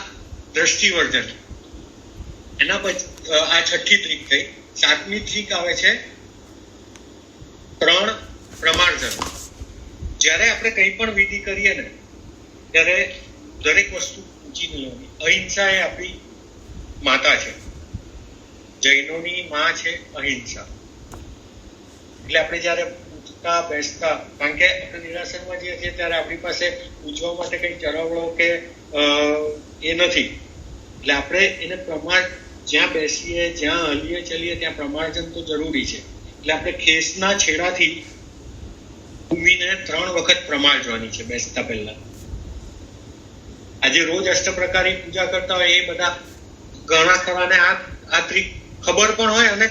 દ્રષ્ટિવર્ધન. એના પછી આ છઠ્ઠી ત્રિક થઈ. સાતમી ત્રિક આવે છે 3 પ્રમાણધર્મ. જ્યારે આપણે કંઈ પણ વિધિ કરીએ ને ત્યારે દરેક વસ્તુ ઊંચી નહીં લેવાની. અહિંસા એ આપણી માતા છે. જૈનોની માં છે અહિંસા. એટલે આપણે જ્યારે ઉઠતા બેસતા, કારણ કે આપણે નિરાશનમાં જઈએ છીએ ત્યારે આપણી પાસે પૂછવા માટે કઈ ચરવડો કે એ નથી. એટલે આપણે એને પ્રમાણ, જ્યાં બેસીએ જ્યાં હલીએ ચલીએ ત્યાં પ્રમાર્જન તો જરૂરી છે. એટલે આપણે ખેસના છેડાથી ભૂમિને 3 વખત પ્રમાર્જવાની છે બેસતા પહેલા. આજે રોજ અષ્ટપ્રકારી પૂજા કરતા હોય એ બધા ઘણા ખરાને આ ત્રિક ખબર પણ હોય, અને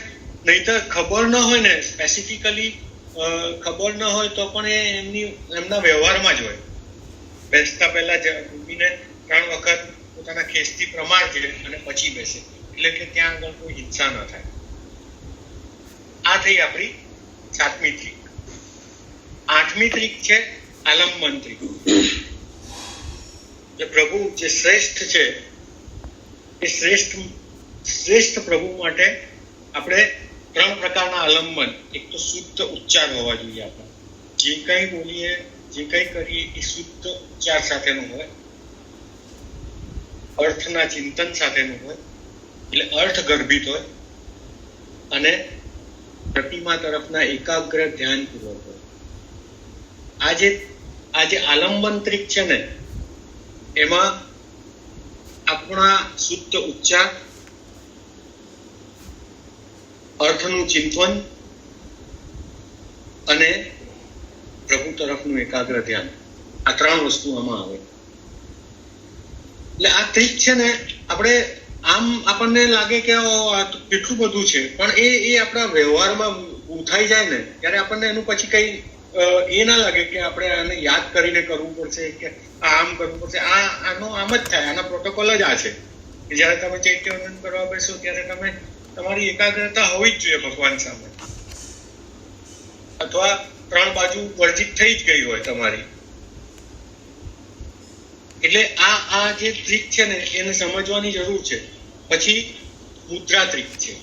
નહીતર ખબર ન હોય ને, સ્પેસિફિકલી ખબર ન હોય તો પણ એ એમના વ્યવહારમાં જ હોય. બેસતા પહેલા ભૂમિને 3 વખત પોતાના ખેસથી પ્રમારજે અને પછી બેસે, એટલે કે ત્યાં આગળ કોઈ હિંસા ન થાય. આ થઈ આપણી 7મી ત્રિક. 8મી ત્રિક છે આલંબન ત્રિક. જે પ્રભુ જે શ્રેષ્ઠ છે એ શ્રેષ્ઠ પ્રભુ માટે આપણે 3 પ્રકારના આલંબન. એક તો શુદ્ધ ઉચ્ચાર હોવા જોઈએ. આપણે જે કંઈ બોલીએ, જે કંઈ કરીએ એ શુદ્ધ ઉચ્ચાર સાથેનું હોય, અર્થના ચિંતન સાથેનું હોય, એટલે અર્થ ગર્ભિત હોય, અને પ્રતિમા તરફના એકાગ્ર ધ્યાનપૂર્વક હોય. આ જે આલંબન ત્રિક છે ને, એમાં આપણા શુદ્ધ ઉચ્ચાર, અર્થનું ચિંતન અને પ્રભુ તરફનું એકાગ્ર ધ્યાન, આ 3 વસ્તુ આમાં આવે. એટલે આ ત્રિક છે ને, આપણે આમ આપણને લાગે કે આ કેટલું બધું છે, પણ એ આપણા વ્યવહારમાં ઉઠાઈ જાય ને ત્યારે આપણને એનું પછી કઈ એ ના લાગે કે આપણે આને યાદ કરીને કરવું પડશે કે આમ કરવું પડશે. આનો આમ જ થાય. આના પ્રોટોકોલ જ આ છે કે જ્યારે તમે ચૈત્યવંદન કરવા બેસો ત્યારે તમે તમારી એકાગ્રતા હોવી જ જોઈએ ભગવાન સામે, અથવા 3 બાજુ વર્જિત થઈ જ ગઈ હોય તમારી. એટલે આ જે ટ્રીક છે ને એને સમજવાની જરૂર છે. પછી મુદ્રા ટ્રીક છે.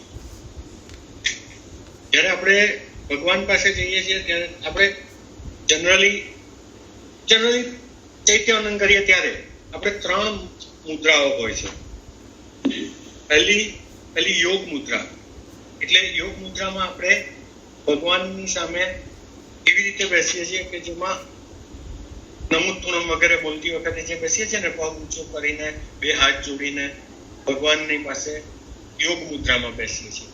જ્યારે આપણે ભગવાન પાસે જઈએ છીએ ત્યારે આપણે જનરલી ચૈત્યવંદન કરીએ ત્યારે આપણે 3 મુદ્રાઓ હોય છે. પહેલી યોગ મુદ્રા. એટલે યોગ મુદ્રામાં આપણે ભગવાનની સામે એવી રીતે બેસીએ છીએ કે જેમાં નમુત્તુણમ વગેરે બોલતી વખતે જે બેસીએ છીએ ને, પગ ઊંચો કરીને 2 હાથ જોડીને ભગવાનની પાસે યોગ મુદ્રામાં બેસીએ છીએ.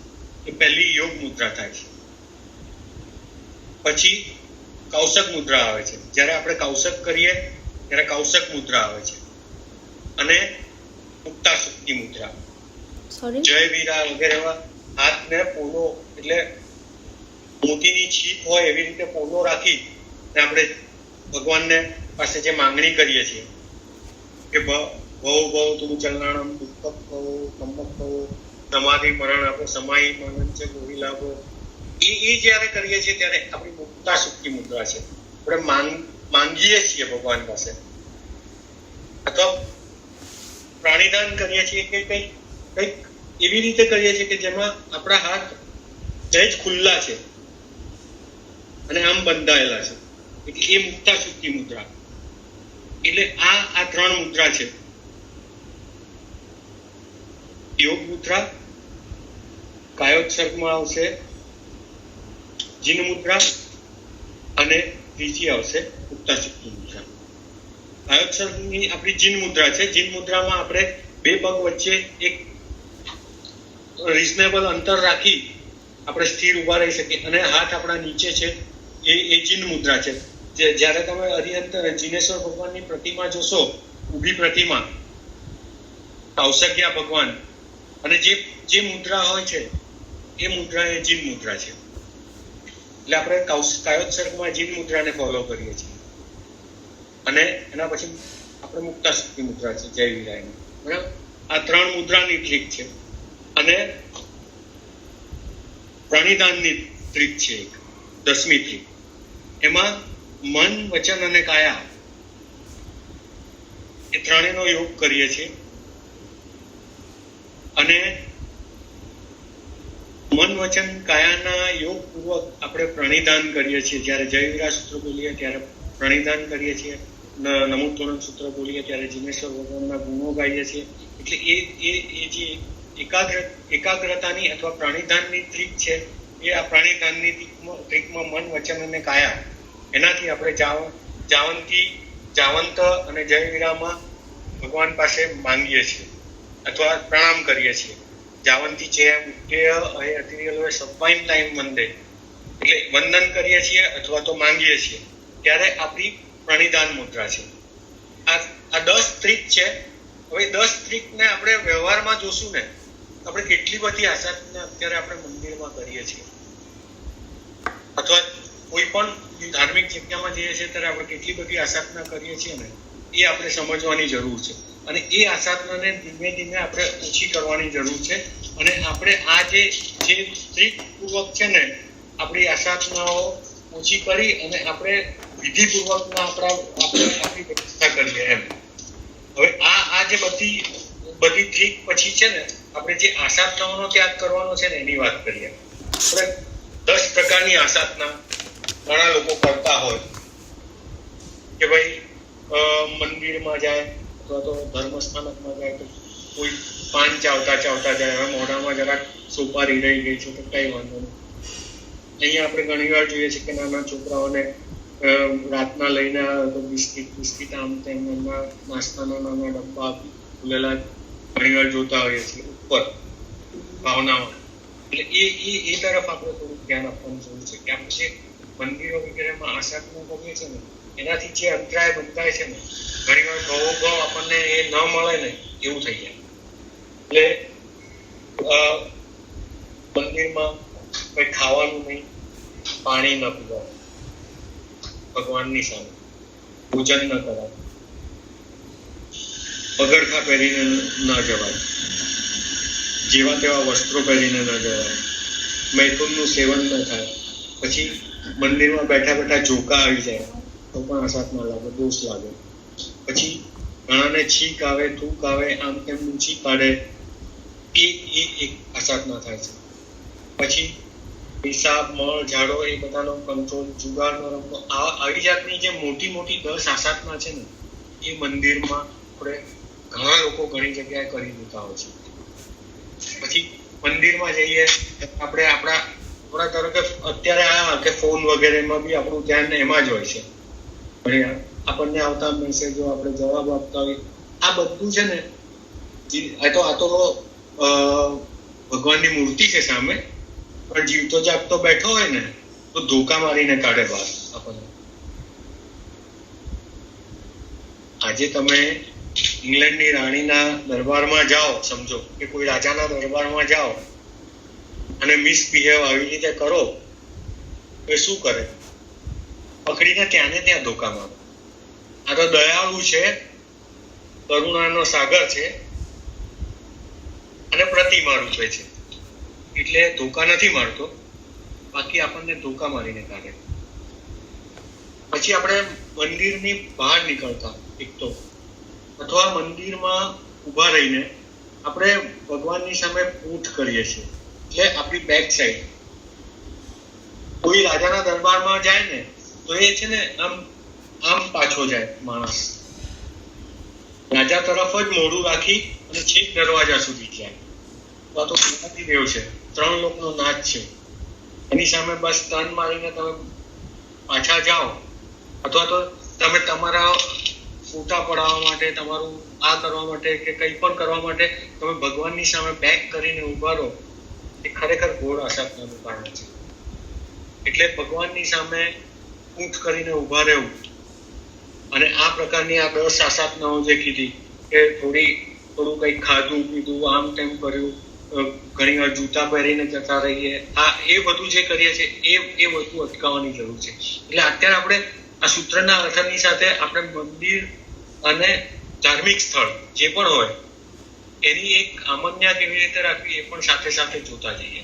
એ પહેલી યોગ મુદ્રા થાય છે. પછી કૌશક મુદ્રા આવે છે. જ્યારે આપણે કૌશક કરીએ ત્યારે કૌશક મુદ્રા આવે છે. અને મુક્તાસુક્તિ મુદ્રા, જય વીરા વગેરે હાથને પોલો, એટલે મોતીની છીપ હોય એવી રીતે પોલો રાખી આપણે ભગવાનને પાસે જે માંગણી કરીએ છીએ કે ભવ ભવ તું ચલનાણમ દુઃખ ભવ કમક ભવ સમાધિ મરણ આપો સમાઈ મરણ છે ગોવી લાભો. એ જ્યારે કરીએ છીએ ત્યારે આપણી મુક્તાસુક્તિ મુદ્રા છે. આપણે માંગીએ છીએ ભગવાન પાસે, અથવા પ્રાણીદાન કરીએ છીએ કે કંઈક એવી રીતે કરીએ છીએ કે જેમાં આપણા હાથ સહેજ ખુલ્લા છે અને આમ બંધાયેલા છે. એટલે એ મુક્તાસુક્તિ મુદ્રા. એટલે આ 3 મુદ્રા છે. યોગ મુદ્રા, કાયોત્સર્ગમાં આવશે જીન મુદ્રા, અને ત્રીજી આવશે મુક્તાસુક્તિ મુદ્રા. કાયોત્સર્ગની આપણી જીન મુદ્રા છે. જીન મુદ્રામાં આપણે 2 પગ વચ્ચે એક રિઝનેબલ અંતર રાખી આપણે સ્થિર ઉભા રહી શકીએ, અને હાથ આપણા નીચે છે. એ જીન મુદ્રા છે. જ્યારે તમે હરિહંતર જીનેશ્વર ભગવાનની પ્રતિમા જોશો, ઊભી પ્રતિમા, કૌશગ્યા ભગવાન, અને જે મુદ્રા હોય છે એ મુદ્રા એ જીન મુદ્રા છે. એટલે આપણે કાયોત્સર્ગમાં જીન મુદ્રાને ફોલો કરીએ છીએ. અને એના પછી આપણે મુક્તાસુક્તિ મુદ્રા છે, જય વિરાયની. બરાબર. આ 3 મુદ્રાની ટ્રીક છે. અને પ્રાણીદાનની ટ્રીક છે એક, 10મી ટ્રીક. એમાં મન, વચન અને કાયા એ ત્રણેયનો યોગ કરીએ છીએ. અને મન વચન કાયાના યોગ પૂર્વક આપણે પ્રણિધાન કરીએ છીએ. જ્યારે જયવીરા સૂત્ર બોલીએ ત્યારે પ્રણિધાન કરીએ છીએ. નમોતોરણ સૂત્ર બોલીએ ત્યારે જીનેશ્વર ભગવાનના ગુણો ગાઈએ છીએ. એટલે એ જે એકાગ્રતાની અથવા પ્રણિધાનની ટ્રીક છે, એ આ પ્રણિધાનની ટ્રીકમાં મન વચન અને કાયા એનાથી આપણે જાવંત અને જયવીરામાં ભગવાન પાસે માંગીએ છીએ અથવા પ્રણામ કરીએ છીએ. જાવંતી છે મુખ્ય અહીં અતિરિયલ સબમાઇન્ડ ટાઈમ વંદે એટલે વંદન કરીએ છીએ અથવા તો માંગીએ છીએ ત્યારે આપણી પ્રણિધાન મુદ્રા છે. આ 10 ટ્રીક છે. હવે 10 ટ્રીકને આપણે વ્યવહારમાં જોશું ને, આપણે કેટલી બધી આસાધના અત્યારે આપણે મંદિરમાં કરીએ છીએ અથવા કોઈ પણ ધાર્મિક જગ્યામાં જઈએ છીએ ત્યારે આપણે કેટલી બધી આસાધના કરીએ છીએ ને, એ આપણે સમજવાની જરૂર છે. અને એ આસાધનાને ધીમે ધીમે આપણે ઓછી કરવાની જરૂર છે. અને આપણે આ જે ટ્રીકપૂર્વક છે ને આપણી આસાધનાઓ ઓછી કરી અને આપણે વિધિપૂર્વકના આપણી વ્યવસ્થા કરીએ એમ. હવે આ જે બધી ટ્રીક પછી છે ને આપણે જે આસાધનાઓનો ત્યાગ કરવાનો છે ને એની વાત કરીએ. આપણે 10 પ્રકારની આસાધના ઘણા લોકો કરતા હોય કે ભાઈ મંદિરમાં જાય અથવા તો ધર્મસ્થાનકમાં જાય તો કોઈ પાન ચાવતા જાય. હવે મોઢામાં જરાક સોપારી રહી ગઈ છે તો કઈ વાંધો નહીં. અહીંયા આપણે ઘણી વાર જોઈએ છીએ કે નાના છોકરાઓને રાતના લઈને તો બિસ્કિટ આમ તેમ એમના નાસ્તાના નાના ડબ્બા ખુલેલા ઘણી વાર જોતા હોઈએ છીએ ઉપર ભાવનામાં. એટલે એ તરફ આપણે થોડું ધ્યાન આપવાનું જરૂર છે કે આપણે જે મંદિરો વગેરેમાં આસાધના કરીએ છીએ ને એનાથી જે અંતરાય બંધાય છે ને, ઘણી વાર ભાવ આપણને એ ન મળે ને એવું થઈ જાય. એટલે મંદિરમાં કંઈ ખાવાનું નહીં, પાણી ન પીવાનું, ભગવાનની સામે પૂજન ન કરાય, પગરખા પહેરીને ન જવાય, જેવા તેવા વસ્ત્રો પહેરીને ન જવાય, મૈથુનનું સેવન ન થાય. પછી મંદિરમાં બેઠા ઝોકા આવી જાય તો પણ આસાધના લાગે, દોષ લાગે. પછી ઘણાને છીક આવે, થૂક આવે, આમ તેમ ઊંચી પાડે, એ એક આસાધના થાય છે. પછી પેશાબ, મળ, ઝાડો એ બધાનો કંટ્રોલ, જુગારનો રમતો, આવી જાતની જે મોટી 10 આસાધના છે ને એ મંદિરમાં આપણે ઘણા લોકો ઘણી જગ્યાએ કરી દેતા હોય છે. પછી મંદિરમાં જઈએ આપણે આપણા તરફ અત્યારે આ કે ફોન વગેરેમાં બી આપણું ધ્યાન એમાં જ હોય છે. આપણને આવતા મેસેજો આપણે જવાબ આપતા હોય, આ બધું છે ને આ તો ભગવાનની મૂર્તિ છે સામે, પણ જીવતો જાગતો બેઠો હોય ને તો ધોકા મારીને કાઢે બહાર આપણને. આજે તમે ઇંગ્લેન્ડની રાણીના દરબારમાં જાઓ, સમજો કે કોઈ રાજાના દરબારમાં જાઓ અને મિસબિહેવ આવી રીતે કરો તો શું કરે? પકડીને ત્યાં ધોકા મારો. આ તો દયાળુ છે, કરુણાનો સાગર છે અને પ્રતિમા રૂપે છે, એટલે ધોકા નથી મારતો, બાકી આપણને ધોકા મારીને કાઢે. પછી આપણે મંદિરની બહાર નીકળતા એક તો અથવા મંદિરમાં ઊભા રહીને આપણે ભગવાનની સામે પૂંઠ કરીએ છીએ, એટલે આપણી બેક સાઈડ. કોઈ રાજાના દરબારમાં જાય ને તો એ છે ને આમ પાછો જાય માણસ, રાજા તરફ જ મોઢું રાખી અને છેક દરવાજા સુધી જાય. તો ગણપતિ દેવ છે, 3 લોકનો નાથ છે, એની સામે બસ તન મારીને તમે પાછા જાઓ. અથવા તો તમે તમારા ફોટા પડાવવા માટે, તમારું આ કરવા માટે કે કંઈ પણ કરવા માટે તમે ભગવાનની સામે બેક કરીને ઉભા રહો, એ ખરેખર ઘોર આસાધનાનું કારણ છે. એટલે ભગવાનની સામે ઊંટ કરીને ઉભા રહેવું અને આ પ્રકારની આ 10 આસાધનાઓ જે કીધી કે થોડું કંઈક ખાધું પીધું, આમ તેમ કર્યું, ઘણી વાર જૂતા પહેરીને જતા રહીએ, એ બધું જે કરીએ છીએ એ બધું અટકાવવાની જરૂર છે. એટલે અત્યારે આપણે આ સૂત્રના અર્થની સાથે આપણે મંદિર અને ધાર્મિક સ્થળ જે પણ હોય એની એક આમન્યા કેવી રીતે રાખવી એ પણ સાથે સાથે જોતા જઈએ.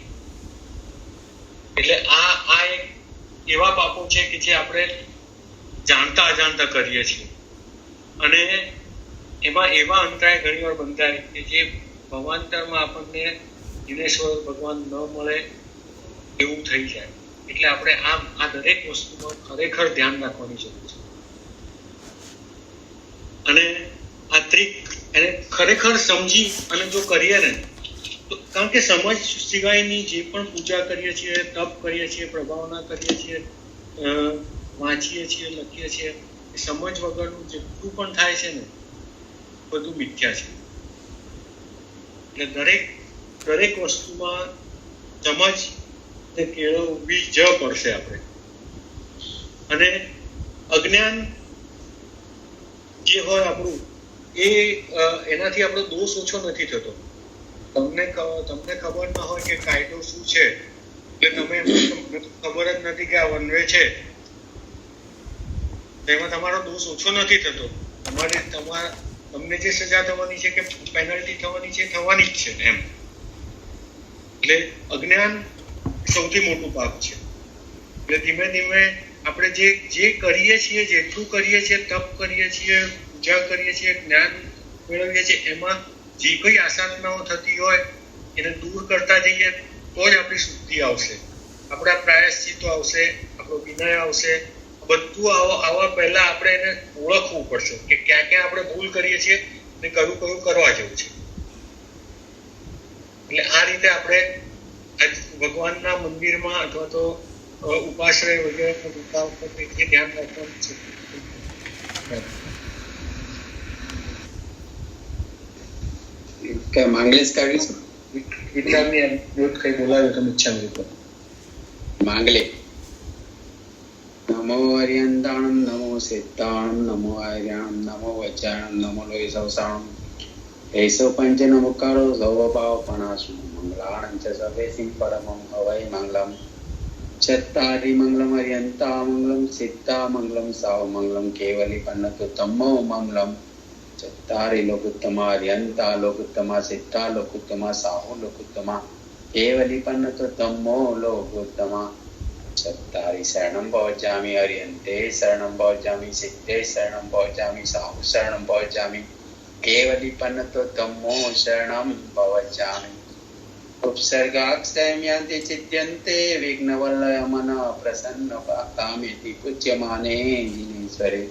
એટલે આ એક એવા પાપો છે કે જે આપણે જાણતા અજાણતા કરીએ છીએ અને એમાં એવા અંતરાય ઘણીવાર બંધાય કે જે ભવાંતરમાં આપણને દિનેશ્વર ભગવાન ન મળે એવું થઈ જાય. એટલે આપણે આ દરેક વસ્તુમાં ખરેખર ધ્યાન રાખવાની જરૂર છે. અને આ ત્રિક એને ખરેખર સમજી અને જો કરીએ ને તો, કારણ કે સમજ સિવાયની જે પણ પૂજા કરીએ છીએ, તપ કરીએ છીએ, પ્રભાવના કરીએ છીએ, વાંચીએ છીએ, લખીએ છીએ, એ સમજ વગરનું જેટલું પણ થાય છે ને બધું મિથ્યા છે. એટલે દરેક વસ્તુમાં સમજ ને કેળવવી જ પડશે આપણે. અને અજ્ઞાન જે હોય આપણું એનાથી આપણો દોષ ઓછો નથી થતો. તમને ખબર ના હોય કે કાયદો શું છે, એટલે તમે મને ખબર જ નથી કે આ વન વે છે, એમાં તમારો દોષ ઓછો નથી થતો. તમને જે સજા થવાની છે કે પેનલ્ટી થવાની છે થવાની જ છે એમ. એટલે અજ્ઞાન સૌથી મોટું પાપ છે. એટલે ધીમે ધીમે આપણે જે કરીએ છીએ, જેટલું કરીએ છીએ, તપ કરીએ છીએ, પૂજા કરીએ છીએ, જ્ઞાન મેળવીએ છીએ, એમાં જે કોઈ આસાધનાઓ થતી હોય એને દૂર કરતા જઈએ તો જ આપણી શુદ્ધિ આવશે, આપણા પ્રાયશ્ચિતો આવશે, આપણો વિનય આવશે. બધું આવવા પહેલા આપણે એને ઓળખવું પડશે કે ક્યાં ક્યાં આપણે ભૂલ કરીએ છીએ અને કયું કરવા જેવું છે. એટલે આ રીતે આપણે ભગવાનના મંદિરમાં અથવા તો ઉપાશ્રય વગેરે ધ્યાન રાખવાનું છે. માંગલેશ કાઢીશું. વિચારની મ્યુટ કઈ બોલાવ્યું તમે ઈચ્છા રીતે માંગલે. નમો હરિયંતાણમ, નમો સિદ્ધાણમ, નમો આર્યાણમ, નમો વચાણમ, નમો લોહી સવસાણમ, એસો પંચ નમકારો સૌભાવપણાસુ મંગલાણં ચ સર્વેસિં પરમં હવૈ મંગલમ. ચત્તારી મંગલમ હરિયંતા મંગલમ, સિદ્ધા મંગલમ, સાવ મંગલમ, કેવલી પન્નતુ તમો મંગલમ. ચત્તારી લોકોત્તમા હરિયંતા લોકોત્તમા, સિદ્ધા લોકોત્તમા, સાહુ લોકોત્તમા, કેવલી પન્નતુ તમો લોકોત્તમા. ચત્તારી શરણં ભવજામિ હરિયંતે શરણં ભવજામિ, સિદ્ધે શરણં ભવજામિ, સાહુ શરણં ભવજામિ, કેવલી પન્નતો તમો શરણં ભવજામિ. ઉપસર્ગાક્ષયમ્યાન્તિ ચિત્યન્તે વિઘ્નવલ્લયમન પ્રસન્ન કામેતિ પૂજ્યમાને જીનેશ્વરે.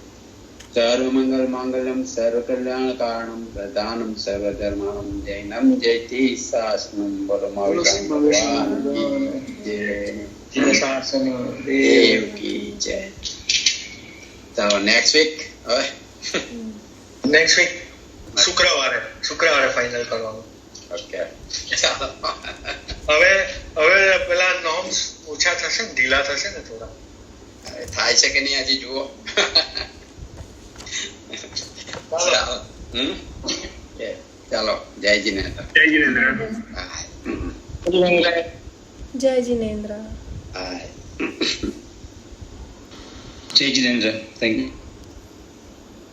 સર્વમંગલ માંગલ્યમ સર્વકલ્યાણ કારણમ પ્રધાનમ સર્વધર્માણમ જૈનમ જયતિ શાસનમ. બોલો મહાવીર ભગવાન દેવ કી જય. તો નેક્સ્ટ વીક શુક્રવારે ફાઇનલ કરવાનું. ઓકે. હવે પેલા નોર્મ્સ ઓછા થશે ને, ઢીલા થશે ને થોડા. થાય છે કે નહીં હજી જુઓ. ચાલો જય જીનેન્દ્ર. જય જીનેન્દ્ર. હાય. જય જીનેન્દ્ર. Thank you.